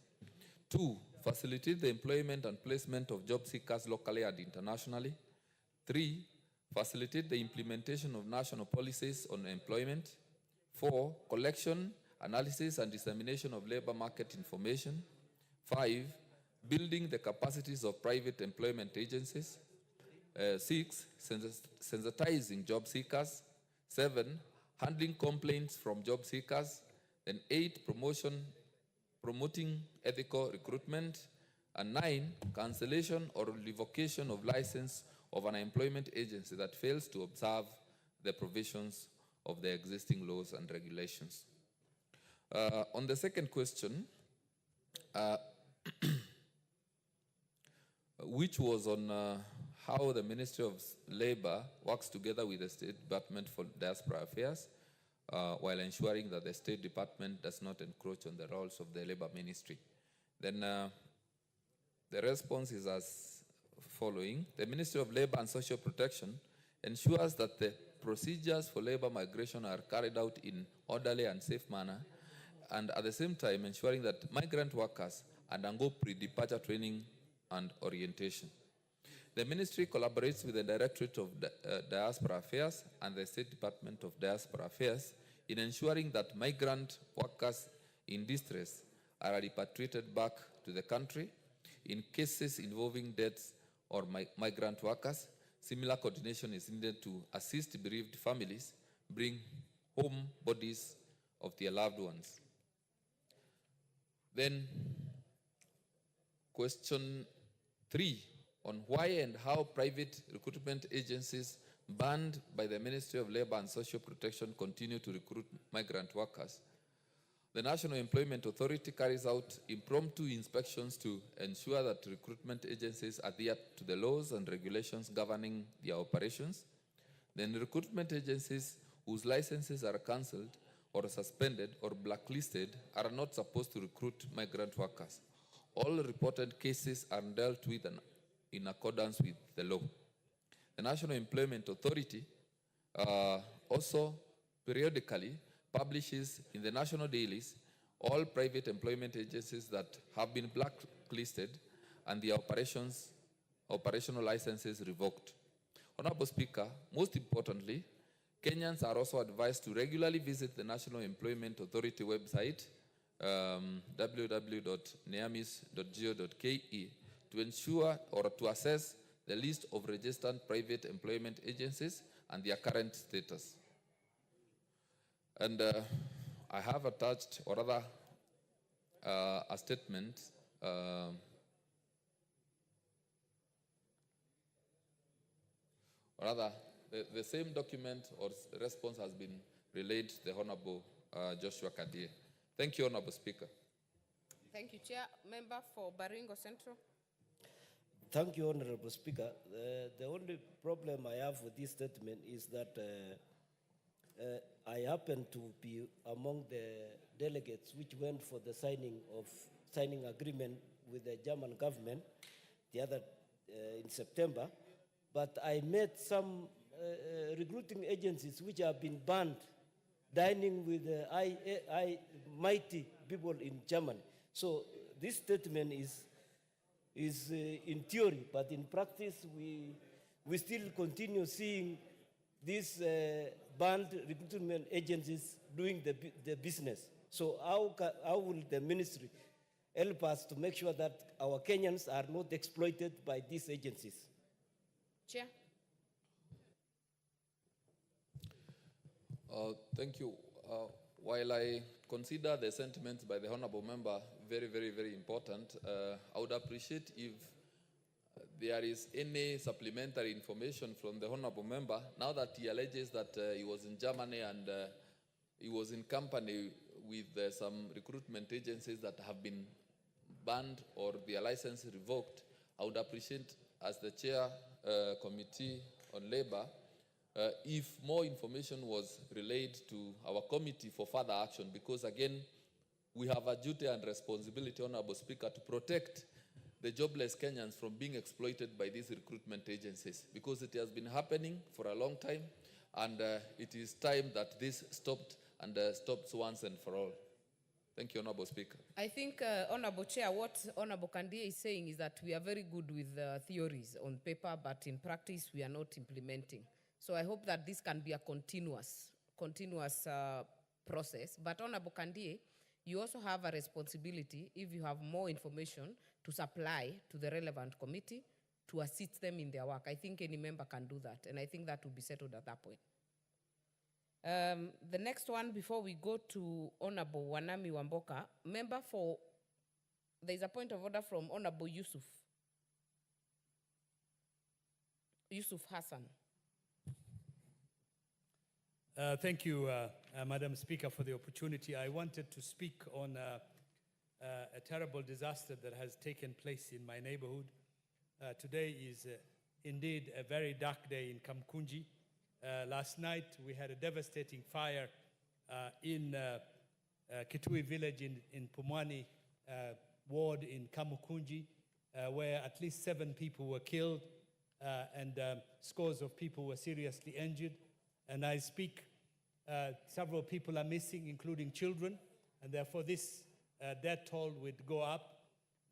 2, facilitate the employment and placement of job seekers locally and internationally. 3, facilitate the implementation of national policies on employment. 4, collection, analysis, and dissemination of labor market information. 5, building the capacities of private employment agencies. 6, sensitizing job seekers. 7, handling complaints from job seekers. And 8, promoting ethical recruitment. And 9, cancellation or revocation of license of an employment agency that fails to observe the provisions of the existing laws and regulations. On the second question, which was on how the Ministry of Labor works together with the State Department for Diaspora Affairs while ensuring that the State Department does not encroach on the roles of the Labor Ministry. Then the response is as following. The Ministry of Labor and Social Protection ensures that the procedures for labor migration are carried out in orderly and safe manner, and at the same time ensuring that migrant workers undergo pre-departure training and orientation. The ministry collaborates with the Directorate of Diaspora Affairs and the State Department of Diaspora Affairs in ensuring that migrant workers in distress are repatriated back to the country. In cases involving deaths or migrant workers, similar coordination is needed to assist bereaved families bring home bodies of their loved ones. Then, Question 3 on why and how private recruitment agencies banned by the Ministry of Labor and Social Protection continue to recruit migrant workers. The National Employment Authority carries out impromptu inspections to ensure that recruitment agencies adhere to the laws and regulations governing their operations. Then recruitment agencies whose licenses are cancelled or suspended or blacklisted are not supposed to recruit migrant workers. All reported cases are dealt with in accordance with the law. The National Employment Authority also periodically publishes in the national dailies all private employment agencies that have been blacklisted and their operational licenses revoked. Honorable Speaker, most importantly, Kenyans are also advised to regularly visit the National Employment Authority website, www.neamis.go.ke, to ensure or to assess the list of registered private employment agencies and their current status. And I have attached, or rather, a statement the same document or response has been relayed to the Honorable Joshua Kadie. Thank you, Honorable Speaker. Thank you, Chair. Member for Baringo Central. Thank you, Honorable Speaker. The only problem I have with this statement is that I happen to be among the delegates which went for the signing agreement with the German government the other in September, but I met some recruiting agencies which have been banned dining with mighty people in Germany. So this statement is in theory, but in practice we still continue seeing these banned recruitment agencies doing the business. So how will the ministry help us to make sure that our Kenyans are not exploited by these agencies? Chair. Thank you. While I consider the sentiments by the Honorable Member very, very, very important, I would appreciate if there is any supplementary information from the Honorable Member, now that he alleges that he was in Germany and he was in company with some recruitment agencies that have been banned or their license revoked. I would appreciate, as the Chair Committee on Labor, if more information was relayed to our committee for further action, because again, we have a duty and responsibility, Honorable Speaker, to protect the jobless Kenyans from being exploited by these recruitment agencies, because it has been happening for a long time, and it is time that this stopped and stops once and for all. Thank you, Honorable Speaker. I think, Honorable Chair, what Honorable Kandie is saying is that we are very good with theories on paper, but in practice we are not implementing. So I hope that this can be a continuous process. But Honorable Kandie, you also have a responsibility, if you have more information, to supply to the relevant committee to assist them in their work. I think any member can do that, and I think that will be settled at that point. The next one, before we go to Honorable Wanami Wamboka, member for, there's a point of order from Honorable Yusuf Hassan. Thank you, Madam Speaker, for the opportunity. I wanted to speak on a terrible disaster that has taken place in my neighborhood. Today is indeed a very dark day in Kamkunji. Last night we had a devastating fire in Kitui village in Pumwani ward in Kamukunji, where at least 7 people were killed and scores of people were seriously injured. And I speak, several people are missing, including children, and therefore this death toll would go up.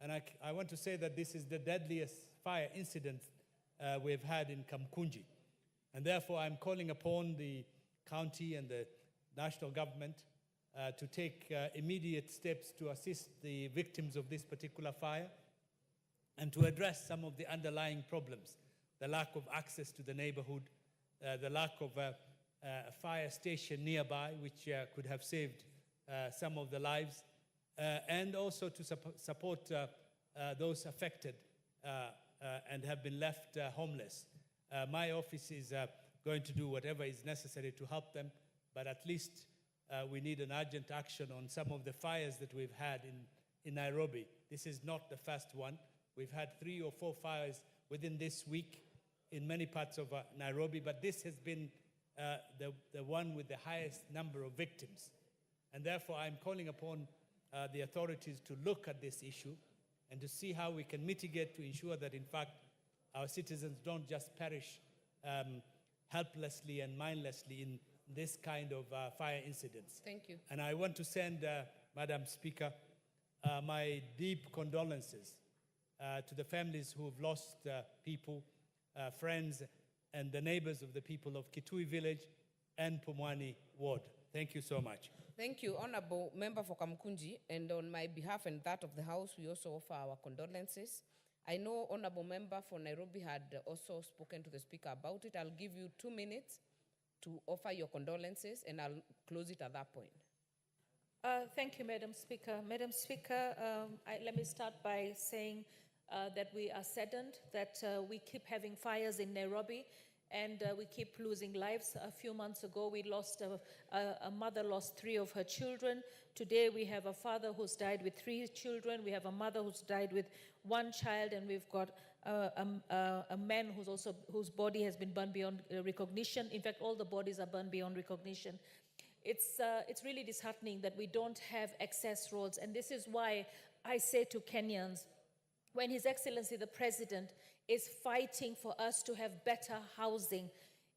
And I want to say that this is the deadliest fire incident we've had in Kamkunji. And therefore I'm calling upon the county and the national government to take immediate steps to assist the victims of this particular fire and to address some of the underlying problems, the lack of access to the neighborhood, the lack of a fire station nearby, which could have saved some of the lives, and also to support those affected and have been left homeless. My office is going to do whatever is necessary to help them, but at least we need an urgent action on some of the fires that we've had in Nairobi. This is not the first one. We've had 3 or 4 fires within this week in many parts of Nairobi, but this has been the one with the highest number of victims. And therefore, I'm calling upon the authorities to look at this issue and to see how we can mitigate to ensure that, in fact, our citizens don't just perish helplessly and mindlessly in this kind of fire incidents. Thank you. And I want to send, Madam Speaker, my deep condolences to the families who have lost people, friends, and the neighbors of the people of Kitui Village and Pumwani Ward. Thank you so much. Thank you, Honorable Member for Kamkunji. And on my behalf and that of the House, we also offer our condolences. I know Honorable Member for Nairobi had also spoken to the Speaker about it. I'll give you 2 minutes to offer your condolences, and I'll close it at that point. Thank you, Madam Speaker. Madam Speaker, let me start by saying that we are saddened that we keep having fires in Nairobi and we keep losing lives. A few months ago, we lost a mother lost 3 of her children. Today, we have a father who's died with 3 children. We have a mother who's died with 1 child, and we've got a man whose body has been burned beyond recognition. In fact, all the bodies are burned beyond recognition. It's really disheartening that we don't have access roads, and this is why I say to Kenyans, when His Excellency the President is fighting for us to have better housing,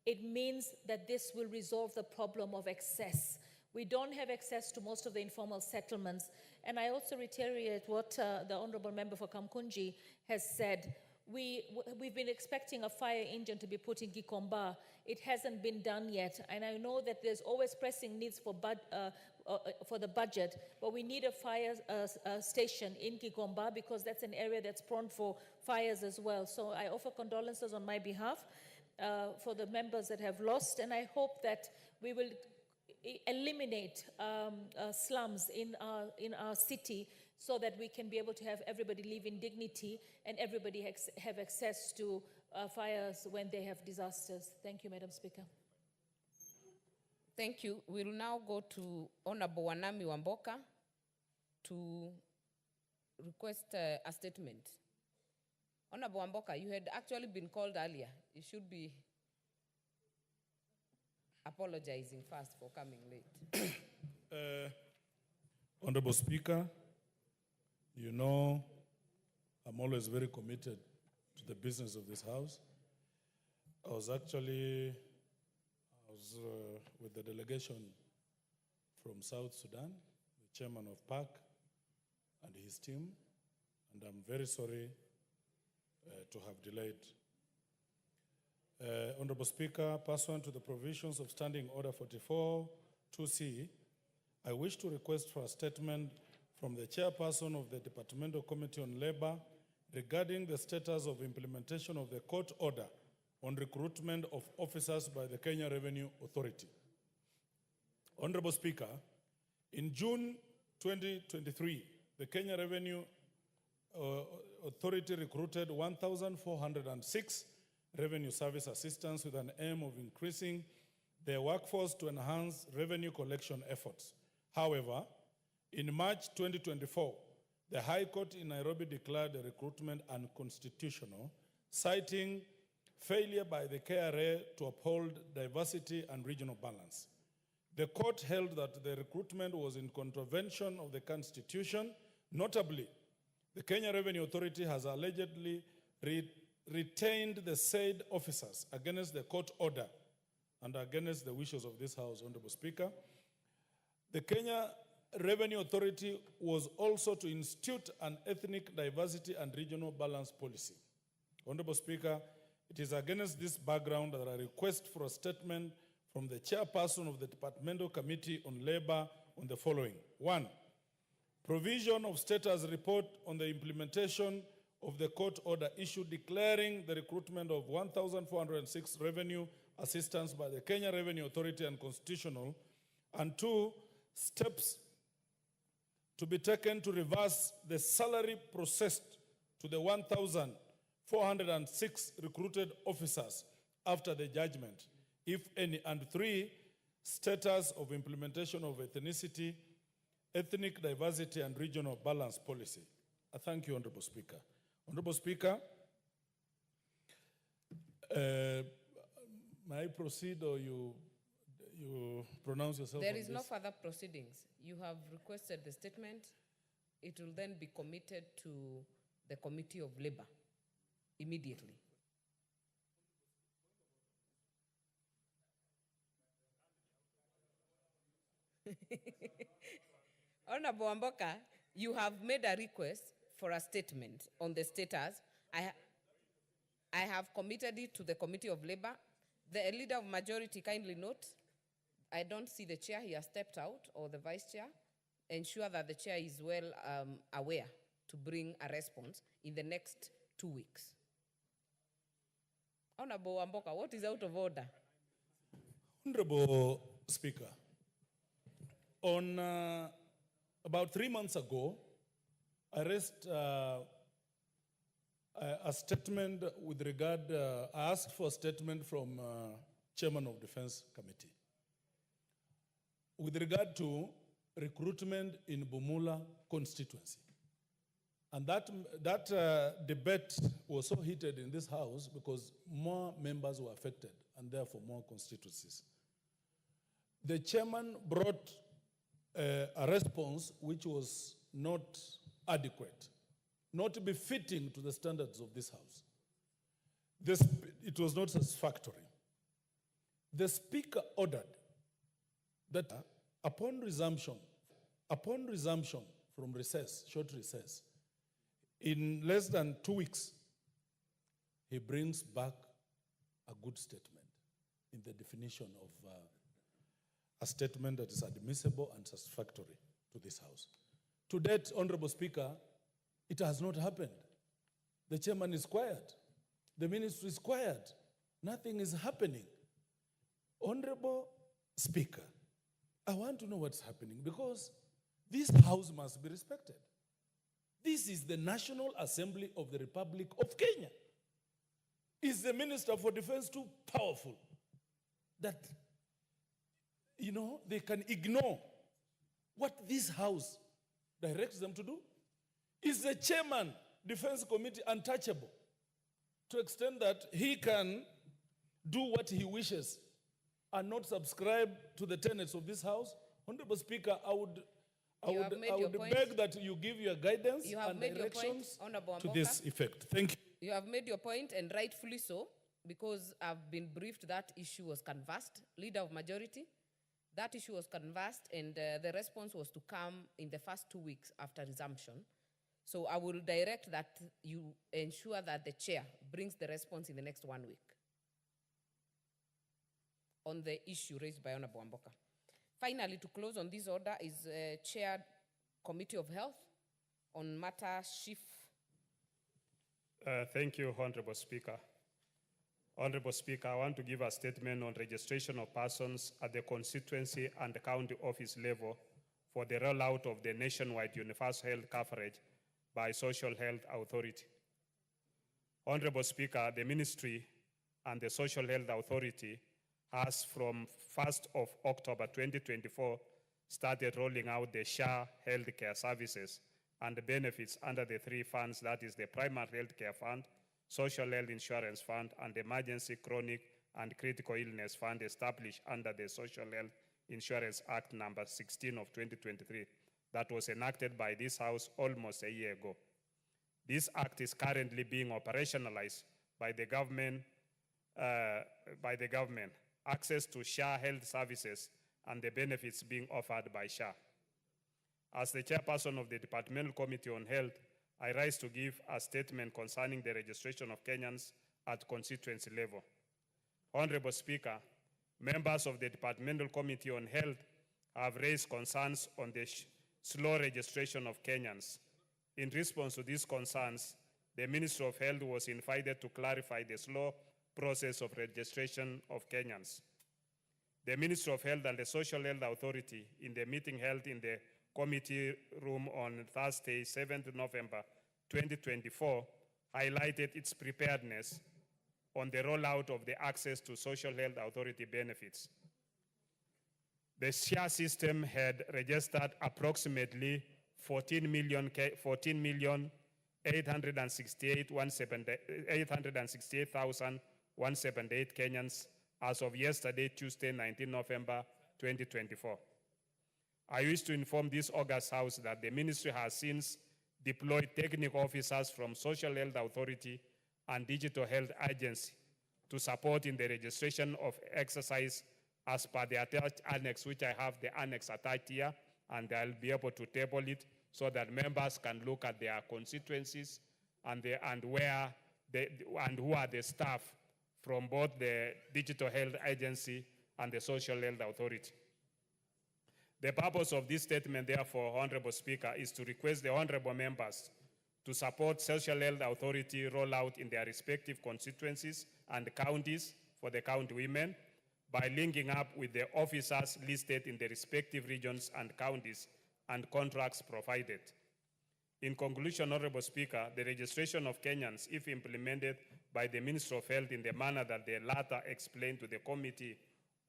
it means that this will resolve the problem of access. We don't have access to most of the informal settlements. And I also reiterate what the Honorable Member for Kamkunji has said. We've been expecting a fire engine to be put in Gikomba. It hasn't been done yet. And I know that there's always pressing needs for the budget, but we need a fire station in Gikomba because that's an area that's prone for fires as well. So I offer condolences on my behalf for the members that have lost, and I hope that we will eliminate slums in our city so that we can be able to have everybody live in dignity and everybody have access to fires when they have disasters. Thank you, Madam Speaker. Thank you. We will now go to Honorable Wanami Wamboka to request a statement. Honorable Wamboka, you had actually been called earlier. You should be apologizing first for coming late. Honorable Speaker, you know I'm always very committed to the business of this House. I was with the delegation from South Sudan, the chairman of PAC and his team, and I'm very sorry to have delayed. Honorable Speaker, pursuant to the provisions of Standing Order 44-2C, I wish to request for a statement from the chairperson of the Departmental Committee on Labor regarding the status of implementation of the court order on recruitment of officers by the Kenya Revenue Authority. Honorable Speaker, in June 2023, the Kenya Revenue Authority recruited 1,406 revenue service assistants with an aim of increasing their workforce to enhance revenue collection efforts. However, in March 2024, the High Court in Nairobi declared the recruitment unconstitutional, citing failure by the KRA to uphold diversity and regional balance. The court held that the recruitment was in contravention of the Constitution. Notably, the Kenya Revenue Authority has allegedly retained the said officers against the court order and against the wishes of this House, Honorable Speaker. The Kenya Revenue Authority was also to institute an ethnic diversity and regional balance policy. Honorable Speaker, it is against this background that I request for a statement from the chairperson of the Departmental Committee on Labor on the following. 1, provision of status report on the implementation of the court order issued declaring the recruitment of 1,406 revenue assistants by the Kenya Revenue Authority unconstitutional, and 2, steps to be taken to reverse the salary processed to the 1,406 recruited officers after the judgment, if any, and 3, status of implementation of ethnicity, ethnic diversity, and regional balance policy. I thank you, Honorable Speaker. Honorable Speaker, may I proceed or you pronounce yourself? There on is this? no further proceedings. You have requested the statement. It will then be committed to the Committee of Labor immediately. Honorable Amboka, you have made a request for a statement on the status. I have committed it to the Committee of Labor. The Leader of Majority, kindly note, I don't see the chair, he has stepped out, or the vice chair. Ensure that the chair is well aware to bring a response in the next 2 weeks. Honorable Amboka, what is out of order? Honorable Speaker, on about 3 months ago, I raised a statement with regard, I asked for a statement from Chairman of Defense Committee with regard to recruitment in Bumula constituency. And that debate was so heated in this house because more members were affected and therefore more constituencies. The chairman brought a response which was not adequate, not befitting to the standards of this house. It was not satisfactory. The speaker ordered that upon resumption from recess, short recess, in less than 2 weeks, he brings back a good statement in the definition of a statement that is admissible and satisfactory to this house. To date, Honorable Speaker, it has not happened. The chairman is quiet. The ministry is quiet. Nothing is happening. Honorable Speaker, I want to know what's happening because this house must be respected. This is the National Assembly of the Republic of Kenya. Is the Minister for Defense too powerful that, they can ignore what this house directs them to do? Is the Chairman, Defense Committee, untouchable to extend that he can do what he wishes and not subscribe to the tenets of this house? Honorable Speaker, I would beg that you give your guidance and directions to this effect. Thank you. You have made your point, and rightfully so, because I've been briefed that issue was canvassed. Leader of Majority, that issue was canvassed, and the response was to come in the first 2 weeks after resumption. So I will direct that you ensure that the chair brings the response in the next 1 week on the issue raised by Honorable Amboka. Finally, to close on this order is Chair Committee of Health on matter Chief. Thank you, Honorable Speaker. Honorable Speaker, I want to give a statement on registration of persons at the constituency and the county office level for the rollout of the nationwide universal health coverage by Social Health Authority. Honorable Speaker, the Ministry and the Social Health Authority has from 1st of October 2024 started rolling out the SHA healthcare services and the benefits under the 3 funds, that is the Primary Healthcare Fund, Social Health Insurance Fund, and the Emergency Chronic and Critical Illness Fund established under the Social Health Insurance Act number 16 of 2023 that was enacted by this House almost a year ago. This act is currently being operationalized by the government. Access to SHA health services and the benefits being offered by SHA. As the chairperson of the Departmental Committee on Health, I rise to give a statement concerning the registration of Kenyans at constituency level. Honorable Speaker, members of the Departmental Committee on Health have raised concerns on the slow registration of Kenyans. In response to these concerns, the Ministry of Health was invited to clarify the slow process of registration of Kenyans. The Ministry of Health and the Social Health Authority, in the meeting held in the committee room on Thursday, 7th November 2024 highlighted its preparedness on the rollout of the access to social health authority benefits. The SHA system had registered approximately 14,868,178 Kenyans as of yesterday, Tuesday, 19 November 2024. I wish to inform this August House that the ministry has since deployed technical officers from Social Health Authority and Digital Health Agency to support in the registration of exercise as per the attached annex, which I have the annex attached here, and I'll be able to table it so that members can look at their constituencies and who are the staff from both the Digital Health Agency and the Social Health Authority. The purpose of this statement, therefore, Honorable Speaker, is to request the honorable members to support Social Health Authority rollout in their respective constituencies and counties for the county women by linking up with the officers listed in the respective regions and counties and contracts provided. In conclusion, Honorable Speaker, the registration of Kenyans, if implemented by the Minister of Health in the manner that the latter explained to the committee,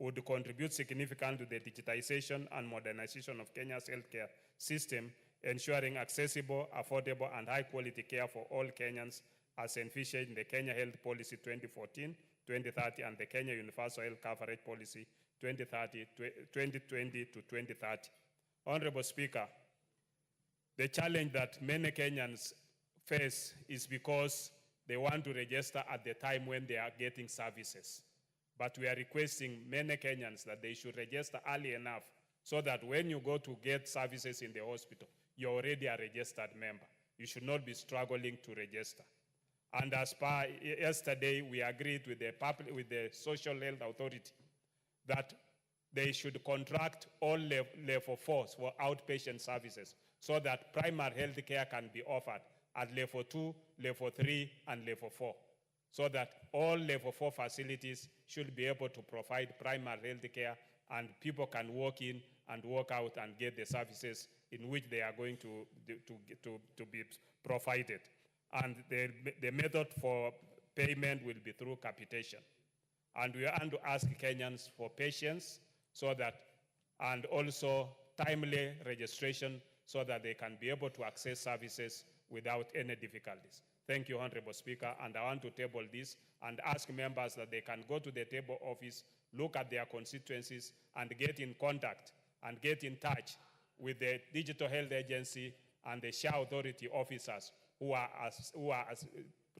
would contribute significantly to the digitization and modernization of Kenya's healthcare system, ensuring accessible, affordable, and high-quality care for all Kenyans as envisioned in the Kenya Health Policy 2014-2030 and the Kenya Universal Health Coverage Policy 2020 to 2030. Honorable Speaker, the challenge that many Kenyans face is because they want to register at the time when they are getting services. But we are requesting many Kenyans that they should register early enough so that when you go to get services in the hospital, you're already a registered member. You should not be struggling to register. And as per yesterday, we agreed with the Social Health Authority that they should contract all level 4s for outpatient services so that primary health care can be offered at level 2, level 3, and level 4. So that all level 4 facilities should be able to provide primary health care and people can walk in and walk out and get the services in which they are going to be provided. And the method for payment will be through capitation. And we want to ask Kenyans for patience so that, and also timely registration so that they can be able to access services without any difficulties. Thank you, Honorable Speaker, and I want to table this and ask members that they can go to the table office, look at their constituencies, and get in contact and get in touch with the Digital Health Agency and the SHA Authority officers who are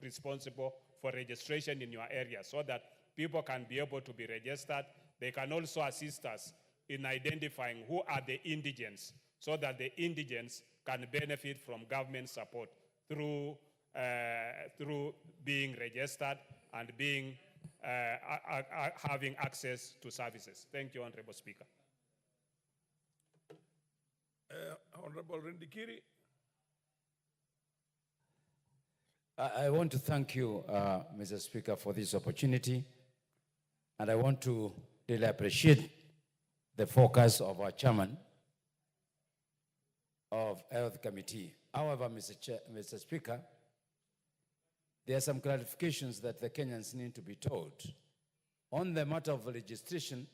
responsible for registration in your area so that people can be able to be registered. They can also assist us in identifying who are the indigents so that the indigents can benefit from government support through being registered and being having access to services. Thank you, Honorable Speaker. Honorable Rindikiri. I want to thank you, Mr. Speaker, for this opportunity. And I want to really appreciate the focus of our chairman of Health Committee. However, Mr. Speaker, there are some clarifications that the Kenyans need to be told. On the matter of registration,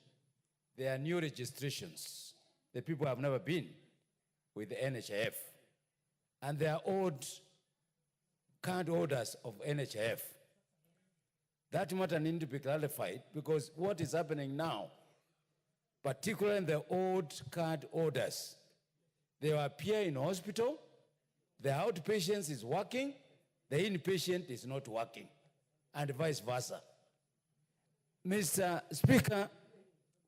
there are new registrations. The people have never been with the NHIF. And there are old card holders of NHIF. That matter needs to be clarified because what is happening now, particularly in the old card holders, they appear in hospital, the outpatient is working, the inpatient is not working, and vice versa. Mr. Speaker,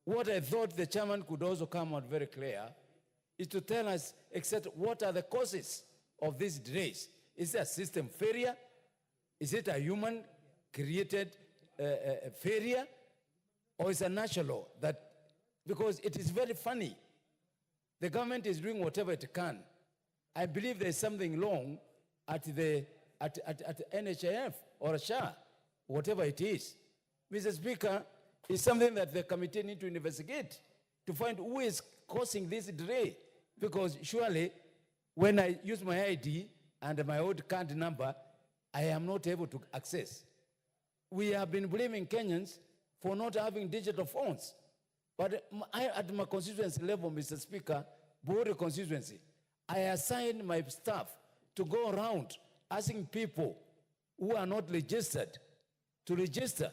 what I thought the chairman could also come out very clear is to tell us exactly what are the causes of these delays. Is it a system failure? Is it a human-created failure? Or is it a natural law? Because it is very funny. The government is doing whatever it can. I believe there is something wrong at NHIF or SHA, whatever it is. Mr. Speaker, it's something that the committee need to investigate to find who is causing this delay. Because surely, when I use my ID and my old card number, I am not able to access. We have been blaming Kenyans for not having digital phones. But at my constituency level, Mr. Speaker, Bori constituency, I assigned my staff to go around asking people who are not registered to register.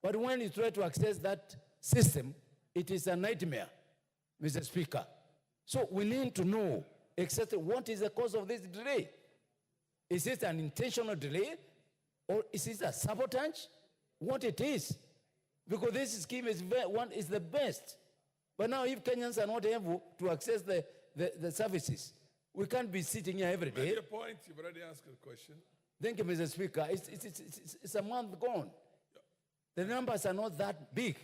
But when you try to access that system, it is a nightmare, Mr. Speaker. So we need to know exactly what is the cause of this delay. Is it an intentional delay? Or is it a sabotage? What it is? Because this scheme is the best. But now if Kenyans are not able to access the services, we can't be sitting here every day. At your point, you've already asked a question. Thank you, Mr. Speaker. It's a month gone. The numbers are not that big.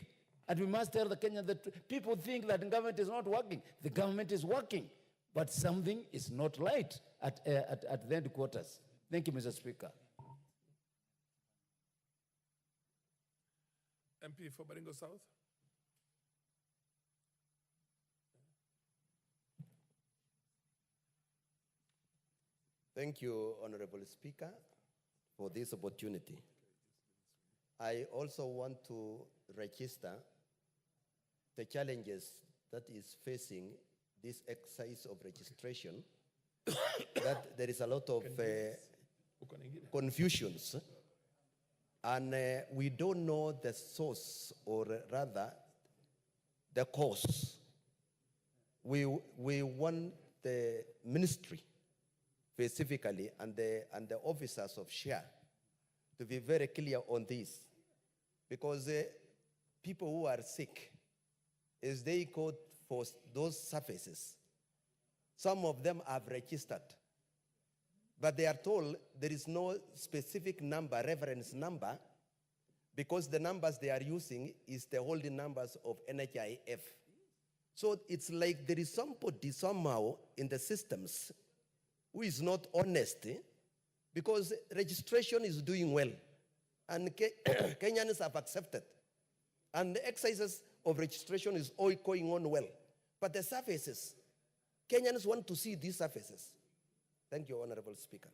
And we must tell the Kenyans that people think that the government is not working. The government is working. But something is not right at the headquarters. Thank you, Mr. Speaker. MP for Baringo South. Thank you, Honorable Speaker, for this opportunity. I also want to register the challenges that is facing this exercise of registration, that there is a lot of confusions, and we don't know the source, or rather the cause. We want the ministry specifically and the officers of SHA to be very clear on this, because people who are sick, as they go for those services, some of them have registered, but they are told there is no specific number, reference number, because the numbers they are using is the holding numbers of NHIF. So it's like there is somebody somehow in the systems who is not honest, because registration is doing well, and Kenyans have accepted, and the exercises of registration is all going on well. But the services, Kenyans want to see these services. Thank you, Honorable Speaker.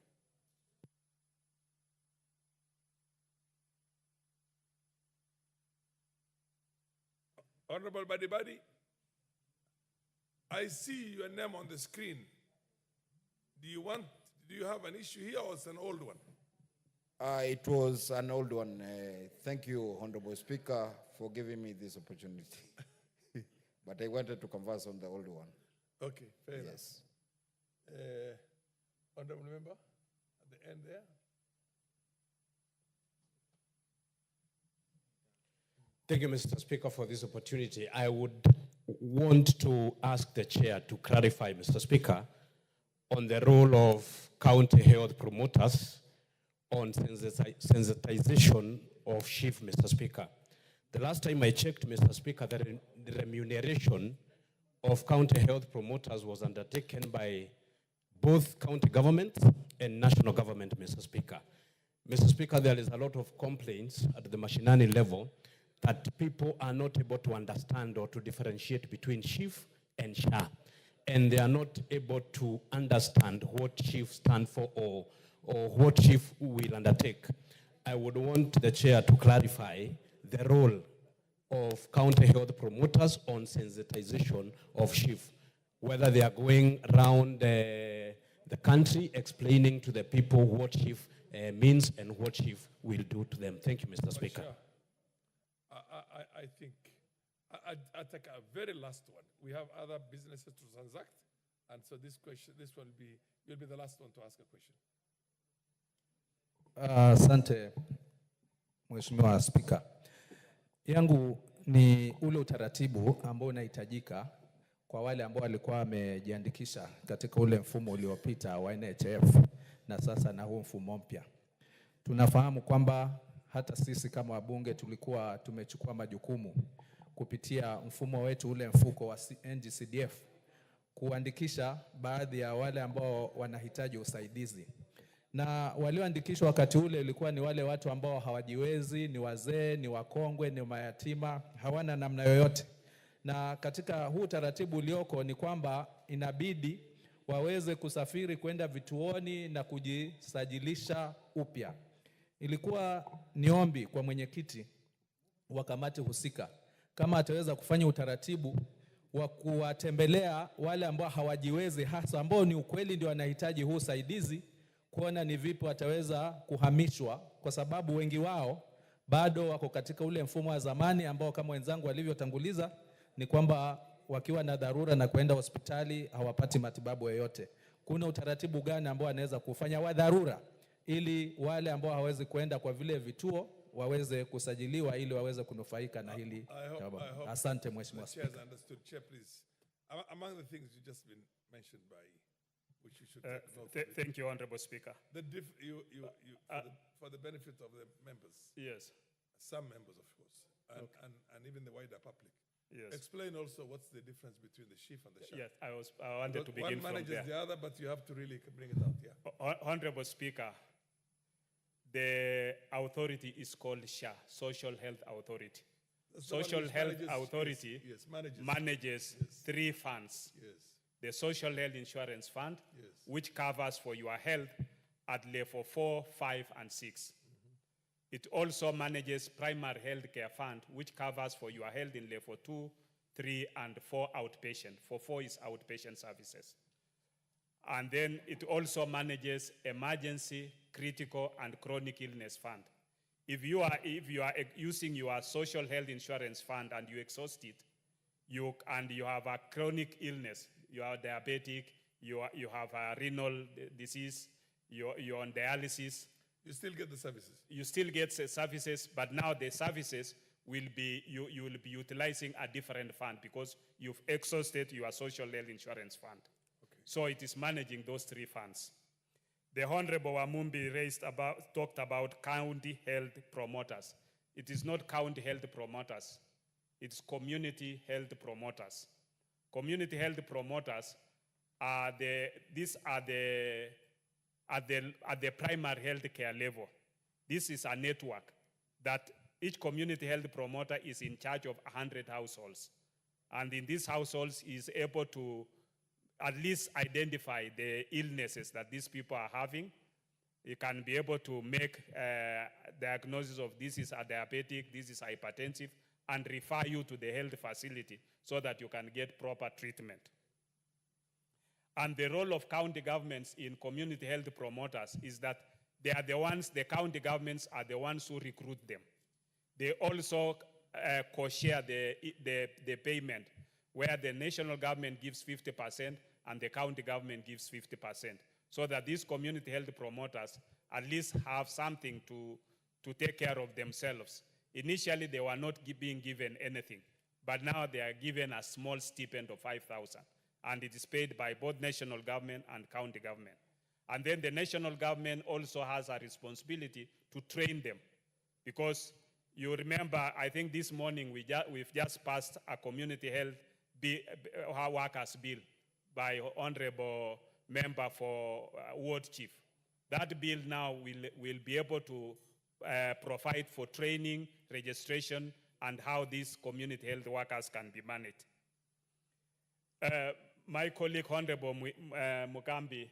Honorable Badibadi, I see your name on the screen. Do you have an issue here, or it's an old one? It was an old one. Thank you, Honorable Speaker, for giving me this opportunity. But I wanted to converse on the old one. Okay, fair enough. Yes. Honorable Member, at the end there. Thank you, Mr. Speaker, for this opportunity. I would want to ask the chair to clarify, Mr. Speaker, on the role of county health promoters on sensitization of SHIF, Mr. Speaker. The last time I checked, Mr. Speaker, the remuneration of county health promoters was undertaken by both county government and national government, Mr. Speaker. Mr. Speaker, there is a lot of complaints at the mashinani level that people are not able to understand or to differentiate between SHIF and SHA. And they are not able to understand what SHIF stands for or what SHIF will undertake. I would want the chair to clarify the role of county health promoters on sensitization of SHIF, whether they are going around the country explaining to the people what SHIF means and what SHIF will do to them. Thank you, Mr. Speaker. Sure. I think I take a very last one. We have other businesses to transact, and so this one you'll be the last one to ask a question. Asante, Mheshimiwa Spika. Yangu ni ule utaratibu ambao unahitajika kwa wale ambao walikuwa wamejiandikisha katika ule mfumo uliopita wa NHIF na sasa na huu mfumo mpya. Tunafahamu kwamba hata sisi kama wabunge tulikuwa tumechukua majukumu kupitia mfumo wetu ule mfuko wa NGCDF kuandikisha baadhi ya wale ambao wanahitaji usaidizi. Na walioandikishwa wakati ule ilikuwa ni wale watu ambao hawajiwezi, ni wazee, ni wakongwe, ni mayatima, hawana namna yoyote. Na katika huu taratibu ulioko ni kwamba inabidi waweze kusafiri kwenda vituoni na kujisajilisha upya. Ilikuwa niombi kwa mwenyekiti wa kamati husika kama ataweza kufanya utaratibu wa kuwatembelea wale ambao hawajiwezi, hasa ambao ni ukweli ndio wanahitaji huu usaidizi, kuona ni vipi wataweza kuhamishwa, kwa sababu wengi wao bado wako katika ule mfumo wa zamani ambao kama wenzangu walivyotanguliza ni kwamba wakiwa na dharura na kwenda hospitali hawapati matibabu yoyote. Kuna utaratibu gani ambao anaweza kufanya wa dharura ili wale ambao hawezi kwenda kwa vile vituo waweze kusajiliwa ili waweze kunufaika na hili? Asante Mheshimiwa Spika. Understood. Chair, please. Among the things you just been mentioned by, which you should take note of. Thank you, Honorable Speaker. For the benefit of the members. Yes. Some members, of course, and even the wider public. Yes. Explain also what's the difference between the chief and the sheriff. Yes, I wanted to begin from there. One manages the other, but you have to really bring it out. Yeah. Honorable Speaker, the authority is called SHA, Social Health Authority. Social Health Authority manages three funds. Yes. The Social Health Insurance Fund, which covers for your health at level 4, 5, and 6. It also manages Primary Health Care Fund, which covers for your health in level 2, 3, and 4 outpatient. For 4 is outpatient services. And then it also manages Emergency, Critical, and Chronic Illness Fund. If you are using your Social Health Insurance Fund and you exhaust it, you have a chronic illness, you are diabetic, you have a renal disease, you're on dialysis. You still get the services. You still get services, but now the services will be, you will be utilizing a different fund because you've exhausted your Social Health Insurance Fund. Okay. So it is managing those three funds. The Honorable Wamumbi talked about county health promoters. It is not county health promoters. It's community health promoters. Community health promoters are at the primary health care level. This is a network that each community health promoter is in charge of 100 households. And in these households is able to at least identify the illnesses that these people are having. You can be able to make diagnosis of this is a diabetic, this is hypertensive, and refer you to the health facility so that you can get proper treatment. And the role of county governments in community health promoters is that they are the ones, the county governments are the ones who recruit them. They also co-share the payment, where the national government gives 50% and the county government gives 50%, so that these community health promoters at least have something to take care of themselves. Initially, they were not being given anything, but now they are given a small stipend of 5,000, and it is paid by both national government and county government. And then the national government also has a responsibility to train them, because you remember, I think this morning we've just passed a community health workers bill by Honorable Member for Ward Chief. That bill now will be able to provide for training, registration, and how these community health workers can be managed. My colleague Honorable Mugambi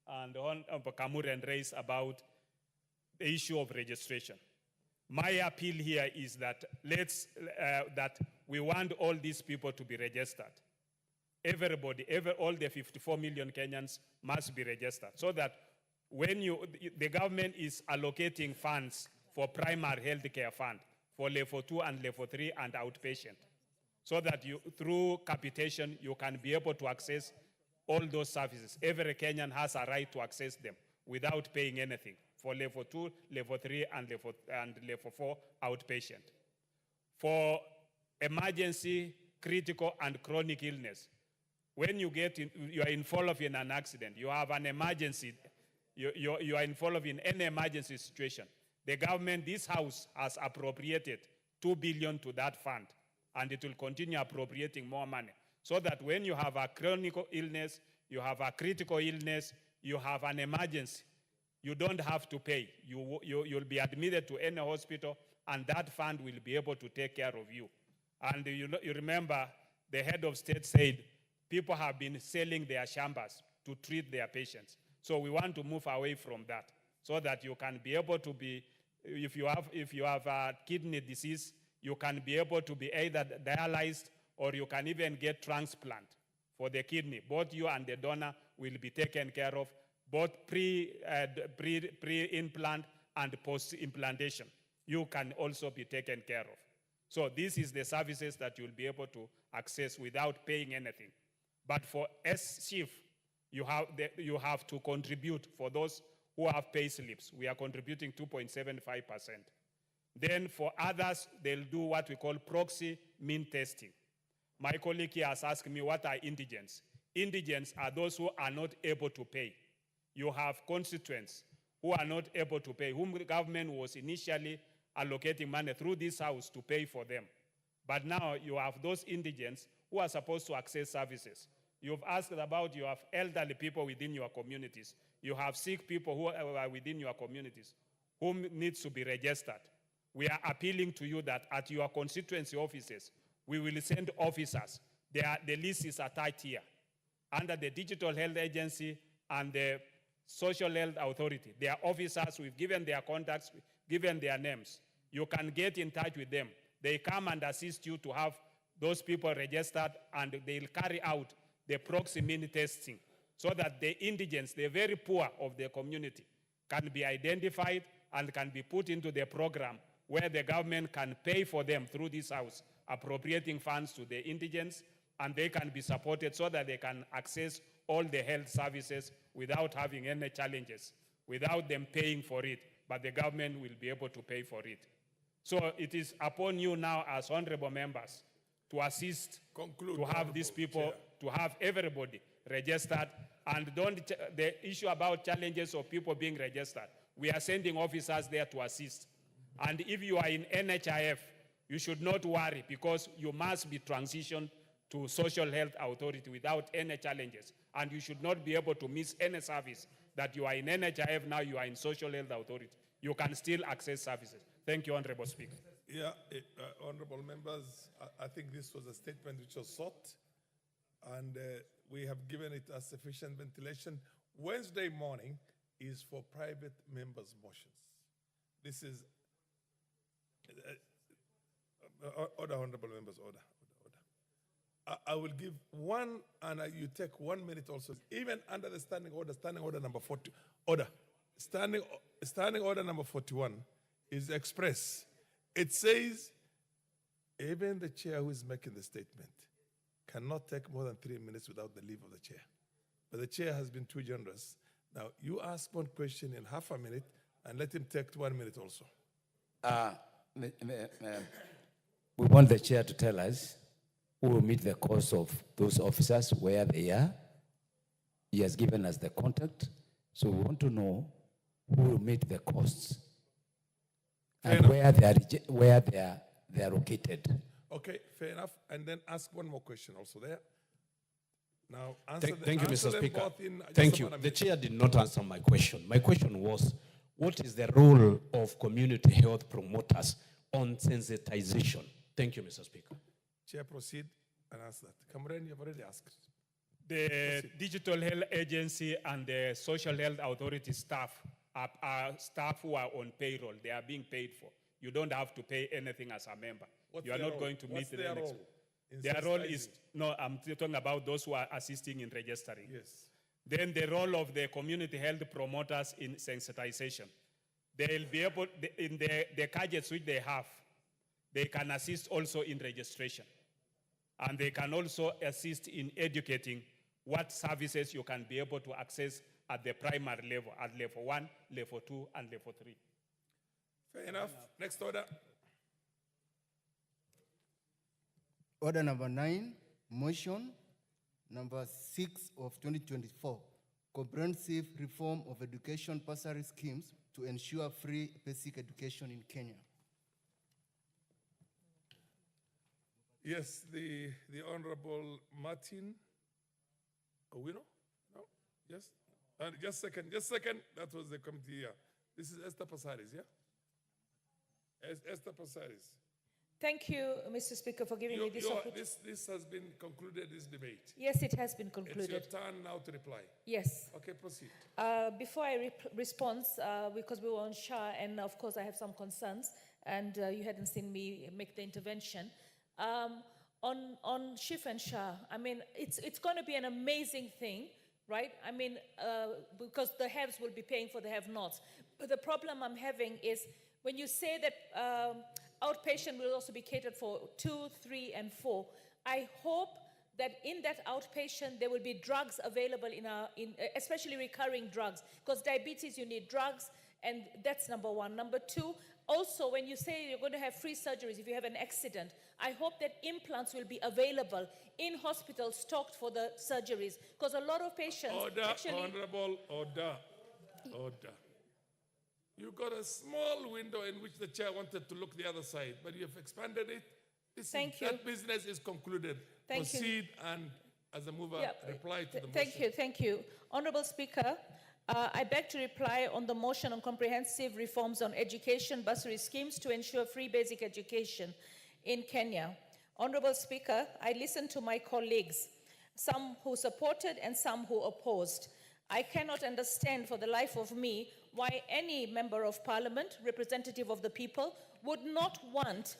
and Honorable Kamuren raised about the issue of registration. My appeal here is that that we want all these people to be registered. Everybody, all the 54 million Kenyans must be registered, so that when the government is allocating funds for primary health care fund, for level 2 and level 3 and outpatient, so that through capitation, you can be able to access all those services. Every Kenyan has a right to access them without paying anything for level 2, level 3, and level 4 outpatient. For emergency, critical, and chronic illness, when you are involved in an accident, you have an emergency, you are involved in any emergency situation, the government, this House, has appropriated 2 billion to that fund, and it will continue appropriating more money, so that when you have a chronic illness, you have a critical illness, you have an emergency, you don't have to pay. You'll be admitted to any hospital, and that fund will be able to take care of you. And you remember the head of state said people have been selling their shambas to treat their patients. So we want to move away from that so that you can be able to be, if you have a kidney disease, you can be able to be either dialyzed or you can even get transplant for the kidney. Both you and the donor will be taken care of, both pre-implant and post-implantation. You can also be taken care of. So this is the services that you'll be able to access without paying anything. But for S-Chief, you have to contribute. For those who have pay slips, we are contributing 2.75%. Then for others, they'll do what we call proxy mean testing. My colleague here has asked me, what are indigents? Indigents are those who are not able to pay. You have constituents who are not able to pay, whom the government was initially allocating money through this house to pay for them. But now you have those indigents who are supposed to access services. You've asked about, you have elderly people within your communities. You have sick people who are within your communities whom needs to be registered. We are appealing to you that at your constituency offices, we will send officers. The list is attached here. Under the Digital Health Agency and the Social Health Authority, they are officers. We've given their contacts, we've given their names. You can get in touch with them. They come and assist you to have those people registered, and they'll carry out the proximity testing so that the indigents, the very poor of the community, can be identified and can be put into the program where the government can pay for them through this house, appropriating funds to the indigents, and they can be supported so that they can access all the health services without having any challenges, without them paying for it, but the government will be able to pay for it. So it is upon you now as honorable members to assist, to have these people, to have everybody registered, and the issue about challenges of people being registered, we are sending officers there to assist. And if you are in NHIF, you should not worry, because you must be transitioned to Social Health Authority without any challenges. And you should not be able to miss any service that you are in NHIF, now you are in Social Health Authority. You can still access services. Thank you, Honorable Speaker. Yeah, honorable members, I think this was a statement which was sought, and we have given it a sufficient ventilation. Wednesday morning is for private members' motions. This is, order, honorable members, order. I will give one, and you take 1 minute also. Even under the standing order number 40, standing order number 41 is express. It says, even the chair who is making the statement cannot take more than 3 minutes without the leave of the chair. But the chair has been too generous. Now, you ask one question in half a minute, and let him take 1 minute also. We want the chair to tell us who will meet the cost of those officers, where they are. He has given us the contact, so we want to know who will meet the costs and where they are located. Okay, fair enough. And then ask one more question also there. Now, answer Thank you, Mr. Speaker. Just Thank you. The chair did not answer my question. My question was, what is the role of community health promoters on sensitization? Thank you, Mr. Speaker. Chair, proceed and answer that. Cameron, you've already asked. The Digital Health Agency and the Social Health Authority staff are staff who are on payroll. They are being paid for. You don't have to pay anything as a member. You are not going to meet the role. Their role is, no, I'm talking about those who are assisting in registering. Yes. Then the role of the community health promoters in sensitization. They'll be able, in the gadgets which they have, they can assist also in registration. And they can also assist in educating what services you can be able to access at the primary level, at level 1, level 2, and level 3. Fair enough. Next order. Order number 9, motion number 6 of 2024, comprehensive reform of education bursary schemes to ensure free basic education in Kenya. Yes, the Honorable Martin Owino? No? Yes? Just a second. That was the committee here. This is Esther Pasaris, yeah? Esther Pasaris. Thank you, Mr. Speaker, for giving me this opportunity. This has been concluded, this debate. Yes, it has been It's concluded. your turn now to reply. Yes. Okay, proceed. Before I respond, because we were on Shah, and of course I have some concerns, and you hadn't seen me make the intervention. On Shif and Shah, I mean, it's going to be an amazing thing, right? I mean, because the haves will be paying for the have-nots. But the problem I'm having is when you say that outpatient will also be catered for 2, 3, and 4, I hope that in that outpatient there will be drugs available especially recurring drugs, because diabetes you need drugs, and that's number one. Number two, also when you say you're going to have free surgeries if you have an accident, I hope that implants will be available in hospitals stocked for the surgeries, because a lot of patients Honorable, order. You got a small window in which the chair wanted to look the other side, but you have expanded it. Thank you. That business is concluded. Thank you. Proceed and, as a mover, reply to the Thank motion. you, thank you. Honorable Speaker, I beg to reply on the motion on comprehensive reforms on education bursary schemes to ensure free basic education in Kenya. Honorable Speaker, I listened to my colleagues, some who supported and some who opposed. I cannot understand for the life of me why any member of parliament, representative of the people, would not want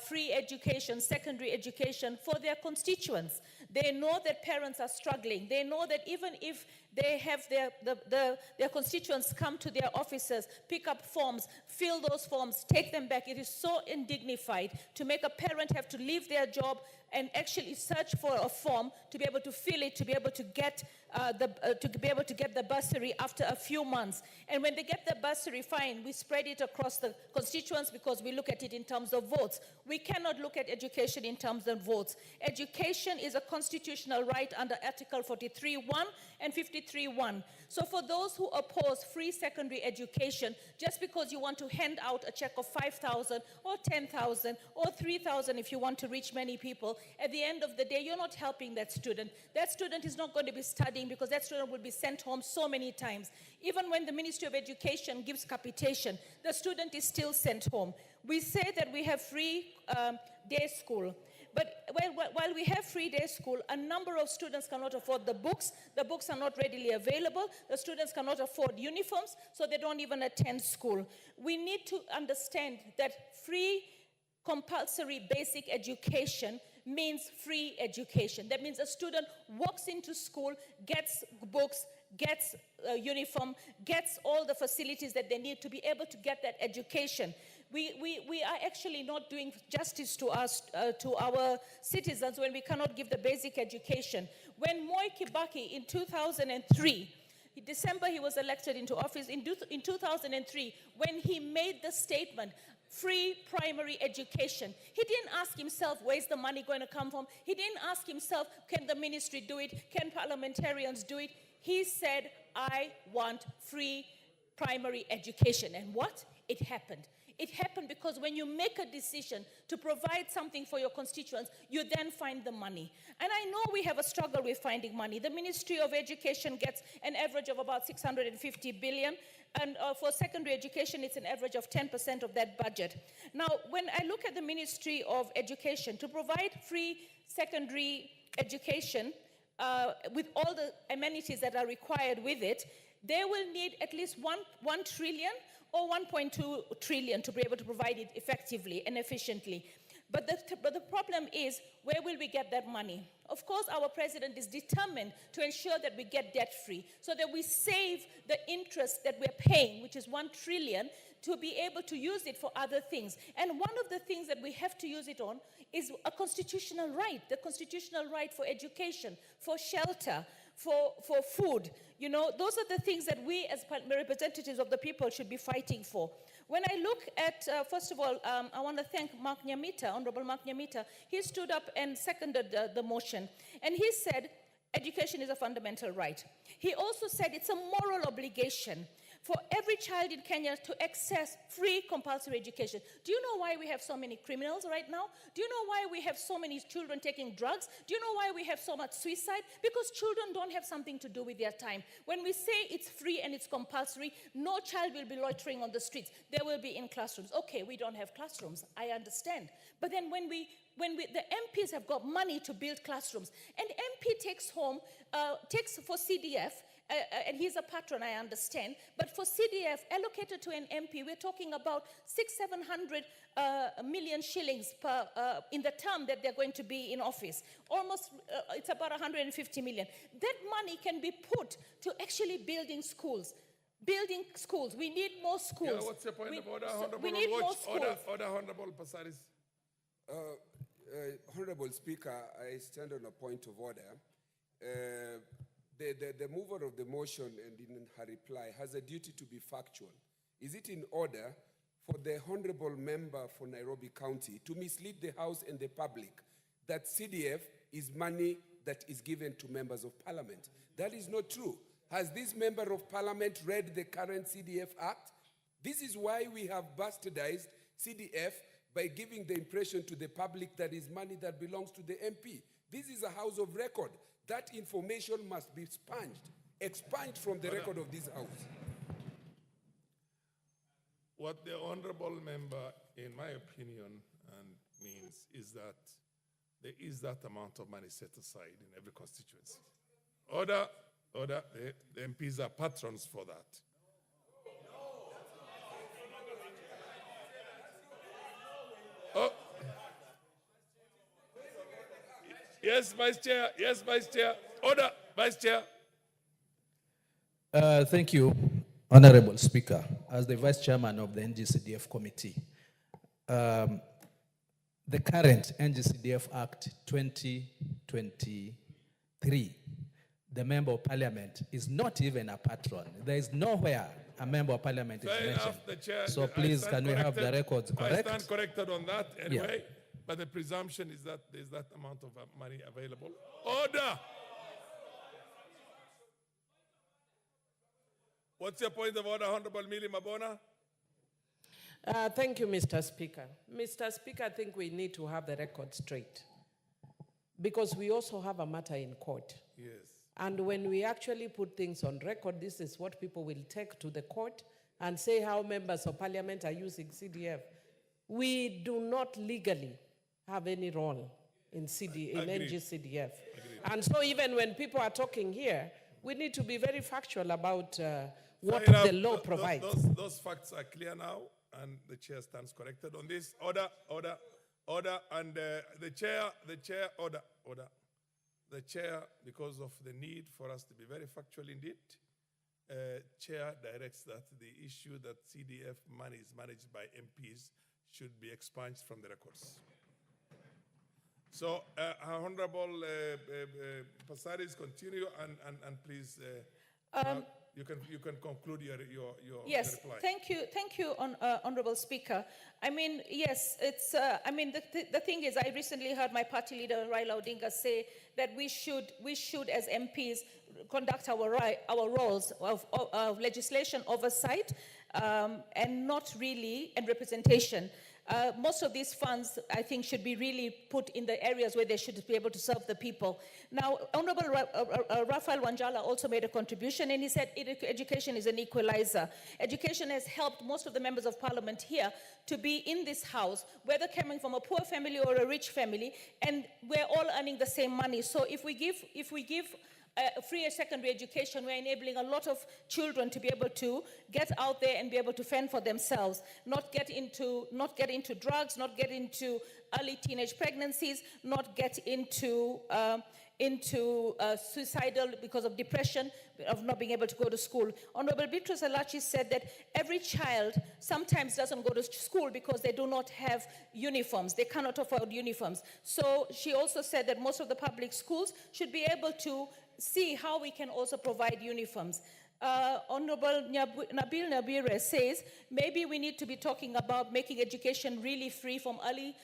free education, secondary education for their constituents. They know that parents are struggling. They know that even if they have their constituents come to their offices, pick up forms, fill those forms, take them back, it is so undignified to make a parent have to leave their job and actually search for a form to be able to fill it, to be able to get the bursary after a few months. And when they get the bursary, fine, we spread it across the constituents because we look at it in terms of votes. We cannot look at education in terms of votes. Education is a constitutional right under Article 43.1 and 53.1. So for those who oppose free secondary education, just because you want to hand out a check of 5,000 or 10,000 or 3,000 if you want to reach many people, at the end of the day, you're not helping that student. That student is not going to be studying because that student will be sent home so many times. Even when the Ministry of Education gives capitation, the student is still sent home. We say that we have free day school. But while we have free day school, a number of students cannot afford the books are not readily available, the students cannot afford uniforms, so they don't even attend school. We need to understand that free compulsory basic education means free education. That means a student walks into school, gets books, gets a uniform, gets all the facilities that they need to be able to get that education. We are actually not doing justice to us, to our citizens when we cannot give the basic education. When Moi Kibaki in 2003, in December he was elected into office, in 2003, when he made the statement, free primary education, he didn't ask himself, where's the money going to come from? He didn't ask himself, can the ministry do it? Can parliamentarians do it? He said, I want free primary education. And what? It happened. It happened because when you make a decision to provide something for your constituents, you then find the money. And I know we have a struggle with finding money. The Ministry of Education gets an average of about 650 billion. And for secondary education, it's an average of 10% of that budget. Now, when I look at the Ministry of Education, to provide free secondary education with all the amenities that are required with it, they will need at least 1 trillion or 1.2 trillion to be able to provide it effectively and efficiently. But the problem is, where will we get that money? Of course, our president is determined to ensure that we get debt-free, so that we save the interest that we're paying, which is 1 trillion, to be able to use it for other things. And one of the things that we have to use it on is a constitutional right, the constitutional right for education, for shelter, for food. You know, those are the things that we as representatives of the people should be fighting for. When I look at, first of all, I want to thank Mark Nyamita, Honorable Mark Nyamita. He stood up and seconded the motion. And he said, education is a fundamental right. He also said it's a moral obligation for every child in Kenya to access free compulsory education. Do you know why we have so many criminals right now? Do you know why we have so many children taking drugs? Do you know why we have so much suicide? Because children don't have something to do with their time. When we say it's free and it's compulsory, no child will be loitering on the streets. They will be in classrooms. Okay, we don't have classrooms, I understand. But then when the MPs have got money to build classrooms, and MP takes for CDF, and he's a patron, I understand, but for CDF allocated to an MP, we're talking about 600-700 million shillings per, in the term that they're going to be in office. Almost, it's about 150 million. That money can be put to actually building schools. Building schools. We need more schools. Yeah, what's your point of order, Honorable? We need more schools. Order, Honorable Pasaris. Honorable Speaker, I stand on a point of order. The mover of the motion and in her reply has a duty to be factual. Is it in order for the Honorable Member for Nairobi County to mislead the House and the public that CDF is money that is given to members of parliament? That is not true. Has this member of parliament read the current CDF Act? This is why we have bastardized CDF by giving the impression to the public that is money that belongs to the MP. This is a house of record. That information must be expunged from the record of this house. What the honorable member, in my opinion, means is that there is that amount of money set aside in every constituency. Order, the MPs are patrons for that. Oh. Yes, Vice Chair. Yes, Vice Chair. Order, Vice Chair. Thank you, Honorable Speaker. As the Vice Chairman of the NGCDF Committee, the current NGCDF Act 2023, the Member of Parliament is not even a patron. There is nowhere a Member of Parliament is mentioned. The chair, so please, can we have the records correct? I stand corrected on that anyway. Yeah. But the presumption is that there's that amount of money available. Order! What's your point of order, Honorable Millie Mabona? Thank you, Mr. Speaker. Mr. Speaker, I think we need to have the record straight because we also have a matter in court. Yes. And when we actually put things on record, this is what people will take to the court and say how members of parliament are using CDF. We do not legally have any role in NGCDF. And so even when people are talking here, we need to be very factual about what the law provides. Those facts are clear now, and the chair stands corrected on this. Order, and the chair, order. The chair, because of the need for us to be very factual indeed, chair directs that the issue that CDF money is managed by MPs should be expunged from the records. So, Honorable Pasaris, continue and please, you can conclude your yes, reply. Thank you, Honorable Speaker. I mean, yes, it's. I mean, the thing is, I recently heard my party leader Raila Odinga say that we should, as MPs, conduct our roles of legislation oversight and not really in representation. Most of these funds, I think, should be really put in the areas where they should be able to serve the people. Now, Honorable Raphael Wanjala also made a contribution, and he said education is an equalizer. Education has helped most of the members of parliament here to be in this house, whether coming from a poor family or a rich family, and we're all earning the same money. So if we give free secondary education, we're enabling a lot of children to be able to get out there and be able to fend for themselves, not get into drugs, not get into early teenage pregnancies, not get into suicidal because of depression, of not being able to go to school. Honorable Beatrice Alachi said that every child sometimes doesn't go to school because they do not have uniforms. They cannot afford uniforms. So she also said that most of the public schools should be able to see how we can also provide uniforms. Honorable Nabil Nabire says maybe we need to be talking about making education really free from early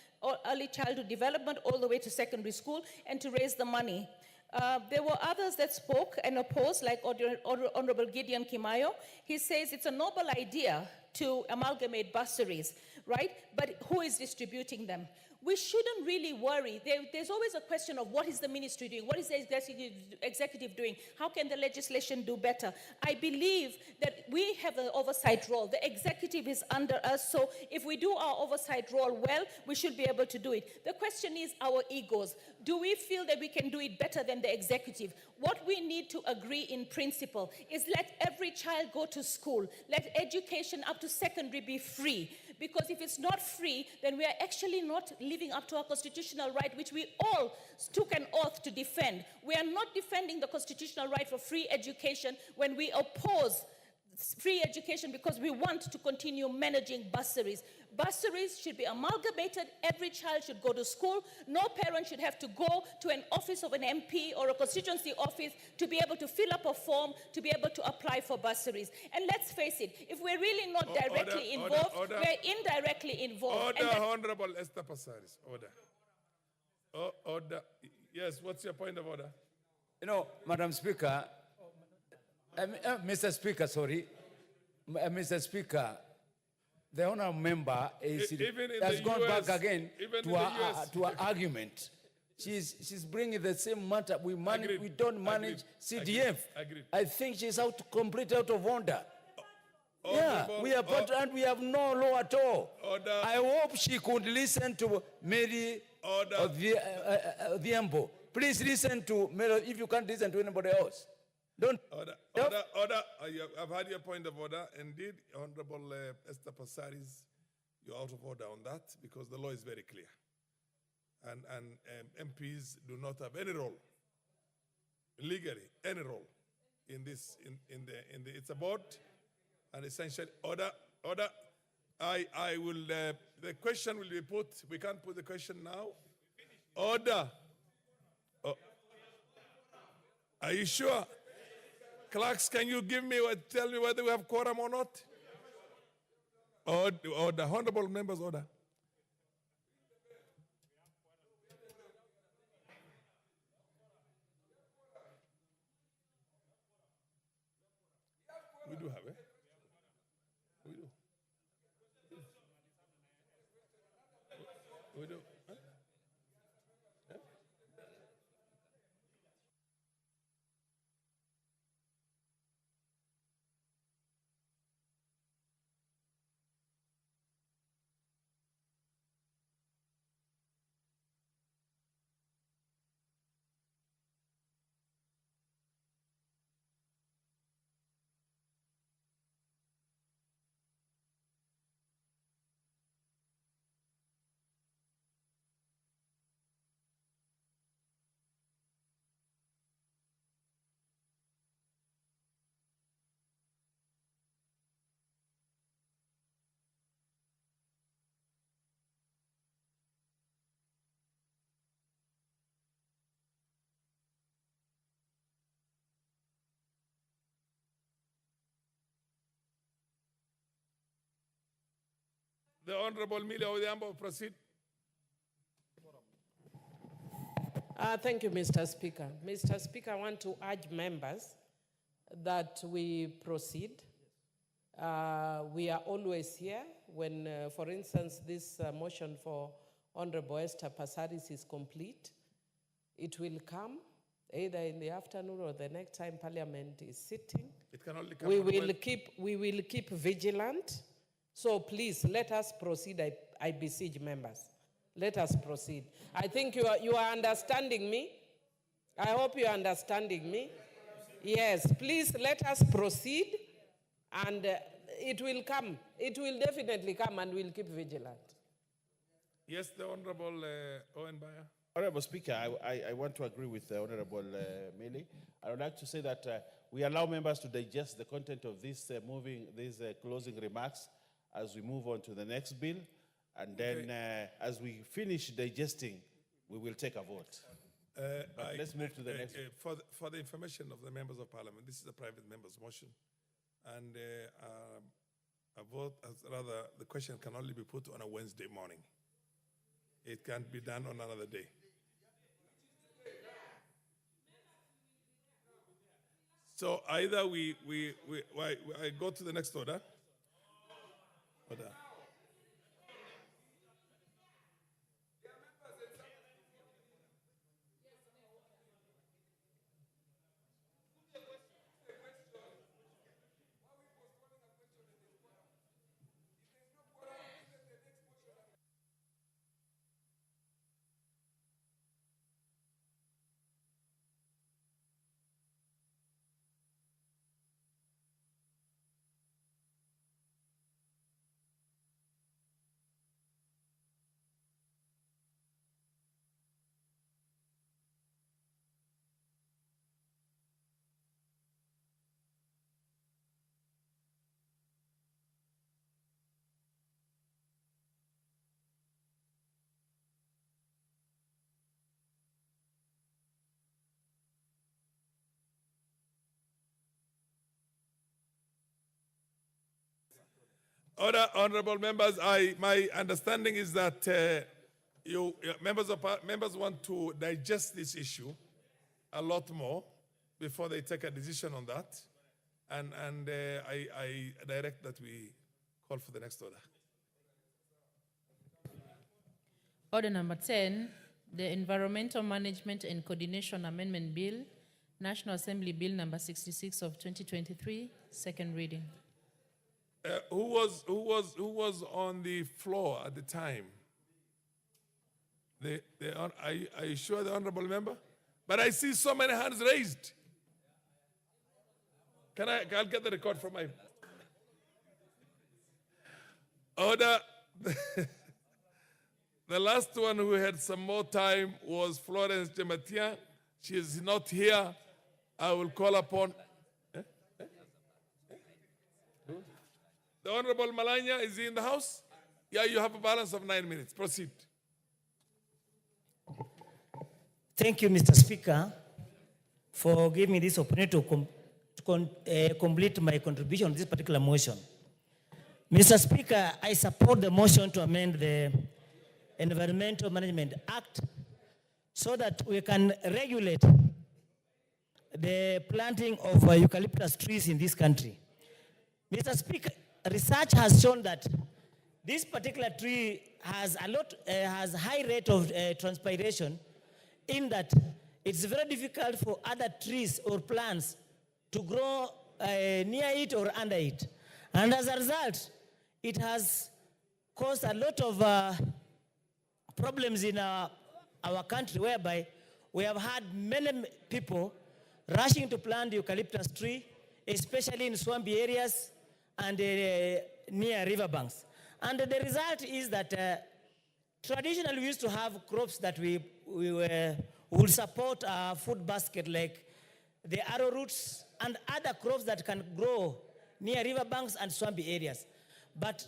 childhood development all the way to secondary school and to raise the money. There were others that spoke and opposed, like Honorable Gideon Kimayo. He says it's a noble idea to amalgamate bursaries, right? But who is distributing them? We shouldn't really worry. There's always a question of what is the ministry doing? What is the executive doing? How can the legislation do better? I believe that we have an oversight role. The executive is under us, so if we do our oversight role well, we should be able to do it. The question is our egos. Do we feel that we can do it better than the executive? What we need to agree in principle is let every child go to school. Let education up to secondary be free. Because if it's not free, then we are actually not living up to our constitutional right, which we all took an oath to defend. We are not defending the constitutional right for free education when we oppose free education because we want to continue managing bursaries. Bursaries should be amalgamated. Every child should go to school. No parent should have to go to an office of an MP or a constituency office to be able to fill up a form, to be able to apply for bursaries. And let's face it, if we're really not directly involved, we're indirectly involved. Order, Honorable Esther Passaris. Order. Order. Yes, what's your point of order? You know, Madam Speaker, Mr. Speaker, sorry. Mr. Speaker, the honourable member has gone back again to her argument. She's bringing the same matter. We don't manage CDF. Agreed. I think she's completely out of order. Yeah, we are part and we have no law at all. I hope she could listen to Mary Odhiambo. Please listen to Mary if you can't listen to anybody else. Don't. Order. I've had your point of order. Indeed, Honorable Esther Passaris, you're out of order on that because the law is very clear. And MPs do not have any role, legally, any role in this. It's about an essential order. I will. The question will be put. We can't put the question now. Order. Are you sure? Clerks, can you tell me whether we have quorum or not? Order. Honorable members, order. We do have it. We do. We do. Huh? Yeah? The Honorable Millie Odhiambo, proceed. Thank you, Mr. Speaker. Mr. Speaker, I want to urge members that we proceed. We are always here when, for instance, this motion for Honorable Esther Passaris is complete. It will come either in the afternoon or the next time Parliament is sitting. It can only come. We will keep vigilant. So please, let us proceed. I beseech members. Let us proceed. I think you are understanding me. I hope you are understanding me. Yes, please let us proceed, and it will come. It will definitely come, and we'll keep vigilant. Yes, the Honorable Owen Bayer. Honorable Speaker, I want to agree with Honorable Millie. I would like to say that we allow members to digest the content of these closing remarks as we move on to the next bill. And then as we finish digesting, we will take a vote. Let's move to the next. For the information of the members of Parliament, this is a private member's motion. And the question can only be put on a Wednesday morning. It can't be done on another day. So either I go to the next order. Order. Other honorable members, my understanding is that members want to digest this issue a lot more before they take a decision on that, and I direct that we call for the next order. Order number 10, the Environmental Management and Coordination Amendment Bill, National Assembly Bill number 66 of 2023, second reading. Who was on the floor at the time? Are you sure the honorable member? But I see so many hands raised. I'll get the record from my order. The last one who had some more time was Florence Jematia. She is not here. I will call upon. The Honorable Malanya, is he in the house? Yeah, you have a balance of 9 minutes. Proceed. Thank you, Mr. Speaker, for giving me this opportunity to complete my contribution to this particular motion. Mr. Speaker, I support the motion to amend the Environmental Management Act so that we can regulate the planting of eucalyptus trees in this country. Mr. Speaker, research has shown that this particular tree has has high rate of transpiration, in that it's very difficult for other trees or plants to grow near it or under it. And as a result, it has caused a lot of problems in our country, whereby we have had many people rushing to plant the eucalyptus tree, especially in swampy areas and near riverbanks. And the result is that traditionally we used to have crops that we would support our food basket, like the arrowroots and other crops that can grow near riverbanks and swampy areas. But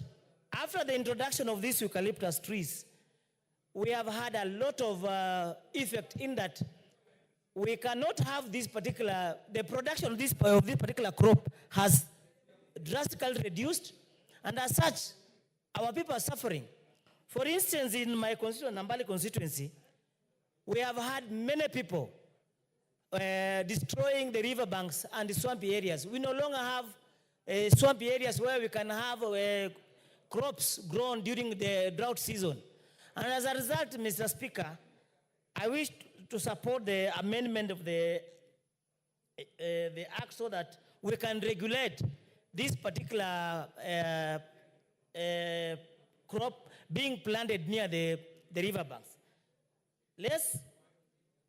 after the introduction of these eucalyptus trees, we have had a lot of effect in that we cannot have this particular, the production of this particular crop has drastically reduced, and as such, our people are suffering. For instance, in my constituency, Nambali constituency, we have had many people destroying the riverbanks and the swampy areas. We no longer have swampy areas where we can have crops grown during the drought season. And as a result, Mr. Speaker, I wish to support the amendment of the act so that we can regulate this particular crop being planted near the riverbanks. Let's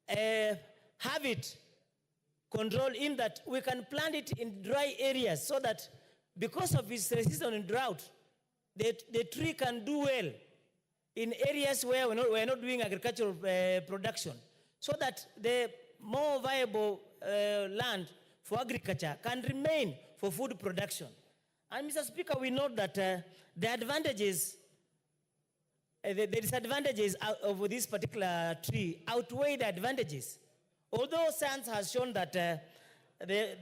have it controlled in that we can plant it in dry areas so that because of its resistance in drought, the tree can do well in areas where we're not doing agricultural production, so that the more viable land for agriculture can remain for food production. And Mr. Speaker, we know that the advantages, the disadvantages of this particular tree outweigh the advantages. Although science has shown that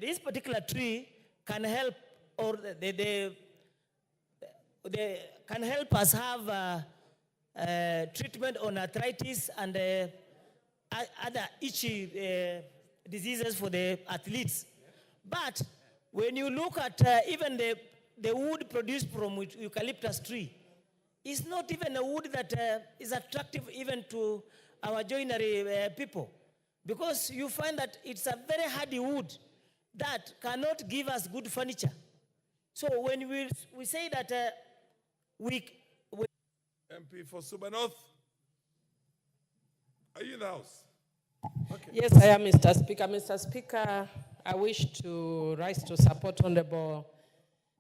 this particular tree can help, or they can help us have treatment on arthritis and other itchy diseases for the athletes. But when you look at even the wood produced from eucalyptus tree, it's not even a wood that is attractive even to our joinery people, because you find that it's a very hardy wood that cannot give us good furniture. So when we say that we MP for Suba North, are you in the house? Okay. Yes, I am, Mr. Speaker. Mr. Speaker, I wish to rise to support Honorable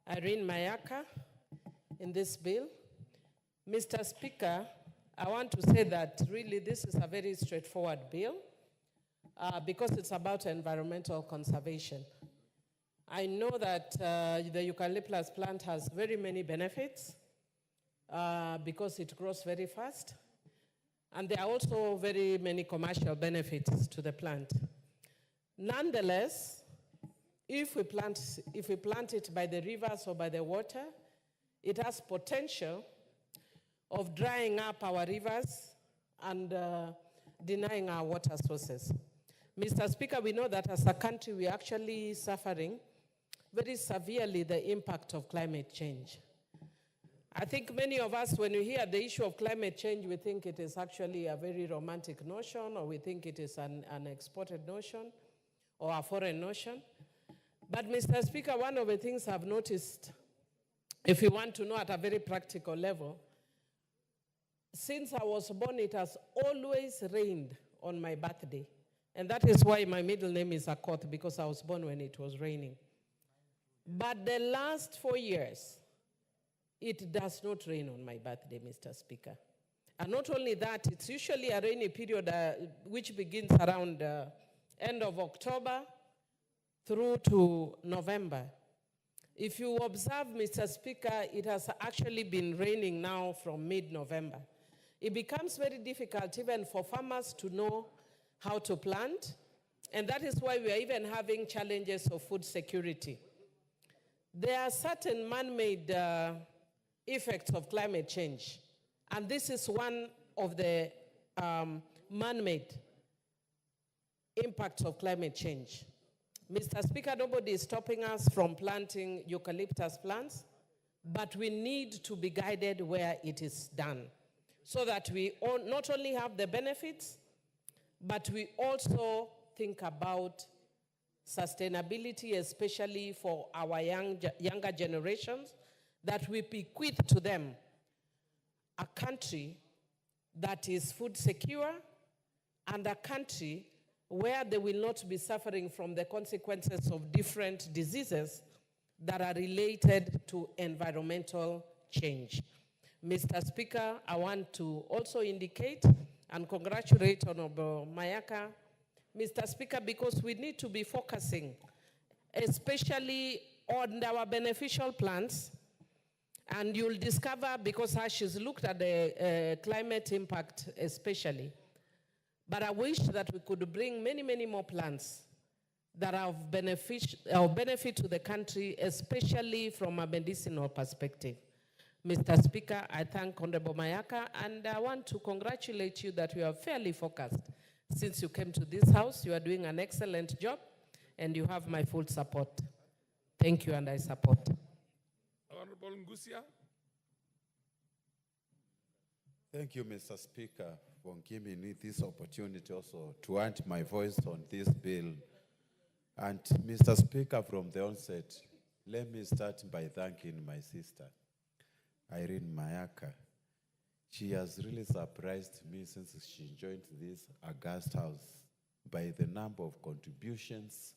Irene Mayaka in this bill. Mr. Speaker, I want to say that really this is a very straightforward bill because it's about environmental conservation. I know that the eucalyptus plant has very many benefits because it grows very fast. And there are also very many commercial benefits to the plant. Nonetheless, if we plant it by the rivers or by the water, it has potential of drying up our rivers and denying our water sources. Mr. Speaker, we know that as a country, we are actually suffering very severely the impact of climate change. I think many of us, when we hear the issue of climate change, we think it is actually a very romantic notion, or we think it is an exported notion or a foreign notion. But Mr. Speaker, one of the things I've noticed, if you want to know at a very practical level, since I was born, it has always rained on my birthday. And that is why my middle name is Akoth, because I was born when it was raining. But the last 4 years, it does not rain on my birthday, Mr. Speaker. And not only that, it's usually a rainy period which begins around end of October through to November. If you observe, Mr. Speaker, it has actually been raining now from mid-November. It becomes very difficult even for farmers to know how to plant, and that is why we are even having challenges of food security. There are certain man-made effects of climate change, and this is one of the man-made impacts of climate change. Mr. Speaker, nobody is stopping us from planting eucalyptus plants, but we need to be guided where it is done so that we not only have the benefits, but we also think about sustainability, especially for our younger generations, that we bequeath to them a country that is food secure and a country where they will not be suffering from the consequences of different diseases that are related to environmental change. Mr. Speaker, I want to also indicate and congratulate Honorable Mayaka, Mr. Speaker, because we need to be focusing especially on our beneficial plants. And you'll discover, because she's looked at the climate impact especially, but I wish that we could bring many, many more plants that are of benefit to the country, especially from a medicinal perspective. Mr. Speaker, I thank Honorable Mayaka, and I want to congratulate you that you are fairly focused. Since you came to this house, you are doing an excellent job, and you have my full support. Thank you, and I support. Honorable Ngusia. Thank you, Mr. Speaker, for giving me this opportunity also to add my voice on this bill. And Mr. Speaker, from the onset, let me start by thanking my sister, Irene Mayaka. She has really surprised me since she joined this august house by the number of contributions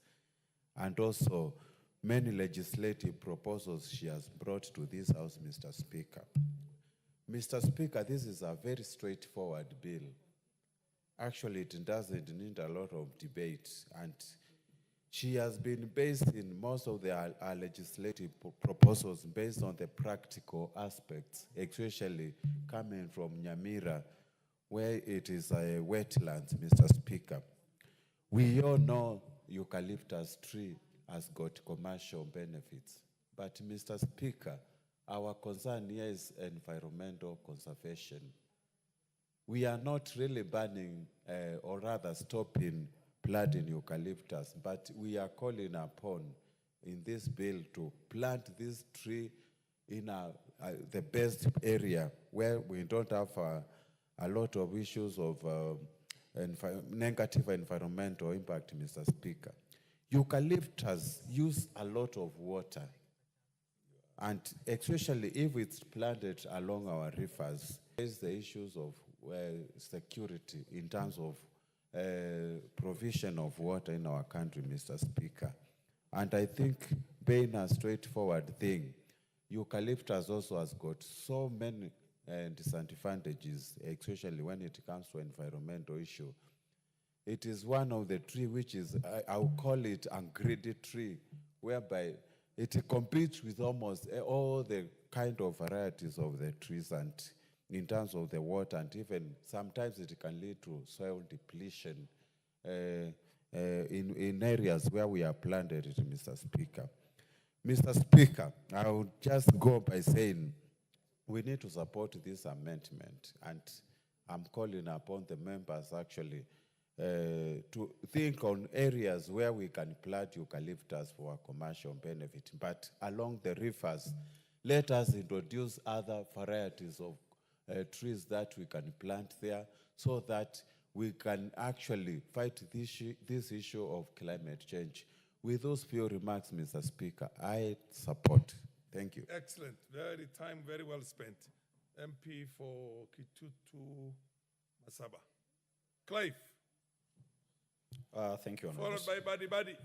and also many legislative proposals she has brought to this house, Mr. Speaker. Mr. Speaker, this is a very straightforward bill. Actually, it doesn't need a lot of debate, and she has been based in most of our legislative proposals based on the practical aspects, especially coming from Nyamira, where it is a wetland, Mr. Speaker. We all know eucalyptus tree has got commercial benefits. But Mr. Speaker, our concern here is environmental conservation. We are not really banning or rather stopping planting eucalyptus, but we are calling upon in this bill to plant this tree in the best area where we don't have a lot of issues of negative environmental impact, Mr. Speaker. Eucalyptus use a lot of water, and especially if it's planted along our rivers, there's the issues of security in terms of provision of water in our country, Mr. Speaker. And I think being a straightforward thing, eucalyptus also has got so many disadvantages, especially when it comes to environmental issue. It is one of the tree which is, I'll call it a greedy tree, whereby it competes with almost all the kind of varieties of the trees, and in terms of the water, and even sometimes it can lead to soil depletion in areas where we are planted it, Mr. Speaker. Mr. Speaker, I would just go by saying we need to support this amendment, and I'm calling upon the members actually to think on areas where we can plant eucalyptus for a commercial benefit. But along the rivers, let us introduce other varieties of trees that we can plant there, so that we can actually fight this issue of climate change. With those few remarks, Mr. Speaker, I support. Thank you. Excellent. Very well spent. MP for Kitutu Masaba. Clive. Thank you, Honorable. Followed by Buddy.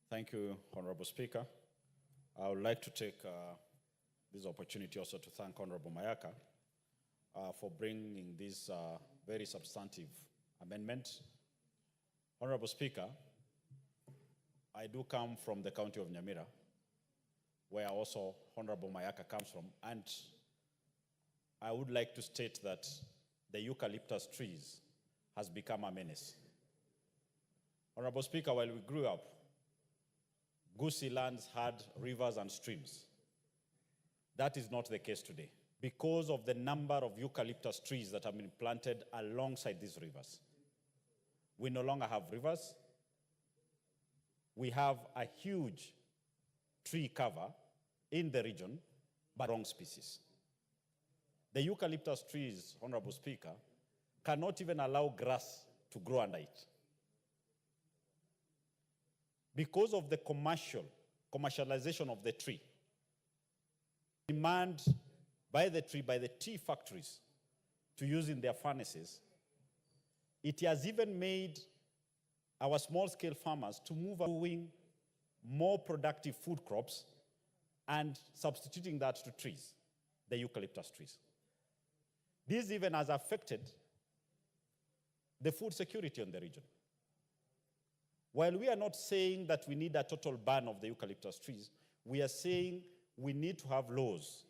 Thank you, Honorable Speaker. I would like to take this opportunity also to thank Honorable Mayaka for bringing this very substantive amendment. Honorable Speaker, I do come from the county of Nyamira, where also Honorable Mayaka comes from, and I would like to state that the eucalyptus trees has become a menace. Honorable Speaker, while we grew up, Gusii lands had rivers and streams. That is not the case today, because of the number of eucalyptus trees that have been planted alongside these rivers. We no longer have rivers. We have a huge tree cover in the region, but wrong species. The eucalyptus trees, Honorable Speaker, cannot even allow grass to grow under it. Because of the commercialization of the tree, demand by the tea factories to use in their furnaces, it has even made our small-scale farmers to move doing more productive food crops and substituting that to trees, the eucalyptus trees. This even has affected the food security in the region. While we are not saying that we need a total ban of the eucalyptus trees, we are saying we need to have laws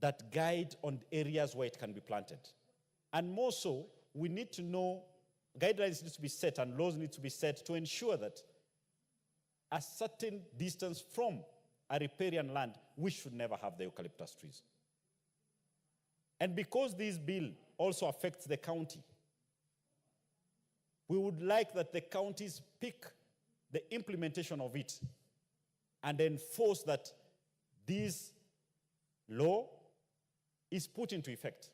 that guide on areas where it can be planted. And more so, we need to know, guidelines need to be set and laws need to be set to ensure that a certain distance from a riparian land, we should never have the eucalyptus trees. And because this bill also affects the county, we would like that the counties pick the implementation of it and enforce that this law is put into effect.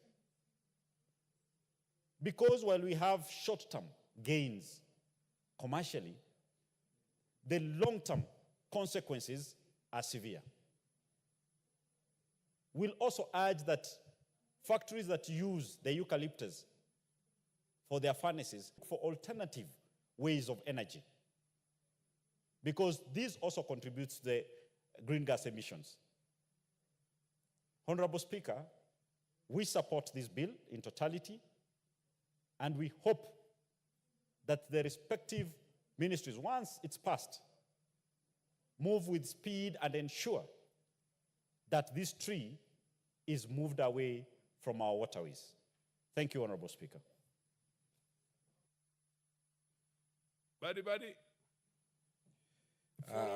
Because while we have short-term gains commercially, the long-term consequences are severe. We'll also urge that factories that use the eucalyptus for their furnaces for alternative ways of energy, because this also contributes to the green gas emissions. Honorable Speaker, we support this bill in totality, and we hope that the respective ministries, once it's passed, move with speed and ensure that this tree is moved away from our waterways. Thank you, Honorable Speaker. Buddy.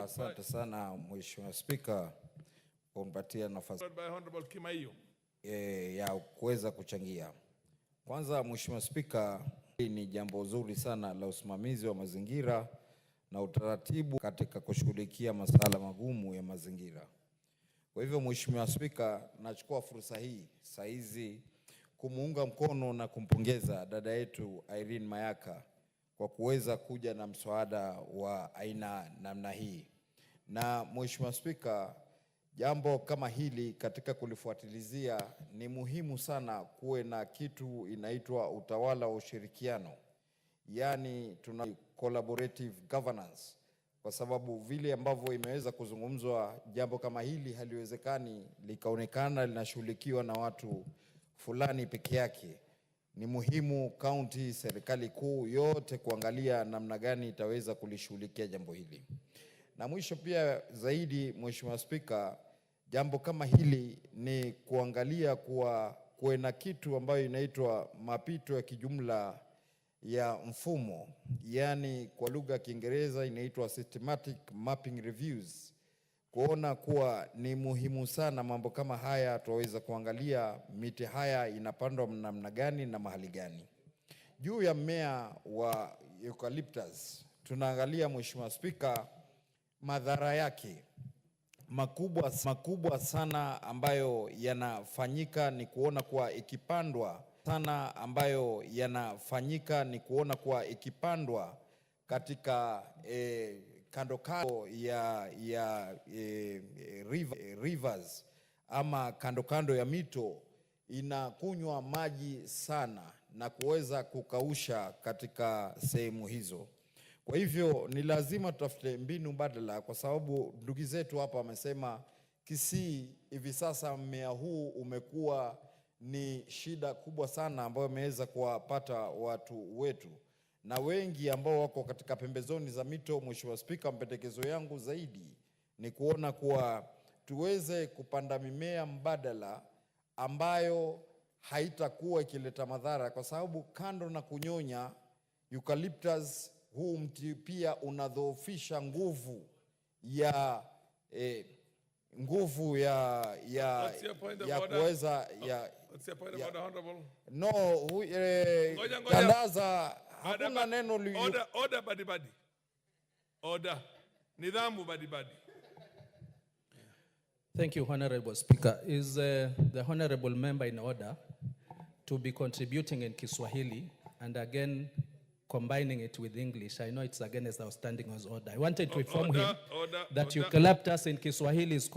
Asante sana Mheshimiwa Spika kwa kunipatia nafasi ya kuweza kuchangia. Kwanza Mheshimiwa Spika, Hili ni jambo zuri sana la usimamizi wa mazingira na utaratibu katika kushughulikia masuala magumu ya mazingira. Kwa hivyo Mheshimiwa Spika, nachukua fursa hii saizi kumuunga mkono na kumpongeza dada yetu Irene Mayaka kwa kuweza kuja na mswada wa aina namna hii. Na Mheshimiwa Spika, jambo kama hili katika kulifuatilizia ni muhimu sana kuwe na kitu inaitwa utawala wa ushirikiano. Yaani tuna collaborative governance, kwa sababu vile ambavyo imeweza kuzungumzwa jambo kama hili haliwezekani likaonekana linashughulikiwa na watu fulani peke yake. Ni muhimu county, serikali kuu yote kuangalia namna gani itaweza kulishughulikia jambo hili. Na mwisho pia zaidi, Mheshimiwa Spika, jambo kama hili ni kuangalia kuwe na kitu ambayo inaitwa mapito ya kijumla ya mfumo, yani kwa lugha ya Kiingereza inaitwa systematic mapping reviews, kuona kuwa ni muhimu sana mambo kama haya tuweza kuangalia miti haya inapandwa namna gani na mahali gani. Juu ya mmea wa eucalyptus tunaangalia, Mheshimiwa Spika, madhara yake makubwa sana ambayo yanafanyika ni kuona kuwa ikipandwa katika kando ya rivers ama kando ya mito, inakunywa maji sana na kuweza kukausha katika sehemu hizo. Kwa hivyo ni lazima tutafute mbinu mbadala, kwa sababu ndugu zetu hapa wamesema Kisii hivi sasa mmea huu umekuwa ni shida kubwa sana ambayo imeweza kuwapata watu wetu, na wengi ambao wako katika pembezoni za mito. Mheshimiwa Spika, mapendekezo yangu zaidi ni kuona kuwa tuweze kupanda mimea mbadala ambayo haitakuwa ikileta madhara, kwa sababu kando na kunyonya eucalyptus, huu mti pia unadhoofisha nguvu ya kuweza What's your point about the honorable? No, tandaza hakuna neno order badi. Order. Nidhamu badi. Thank you, Honorable Speaker. Is the Honorable Member in order to be contributing in Kiswahili and again combining it with English? I know it's against our standing order. I wanted to inform him that eucalyptus in Kiswahili is called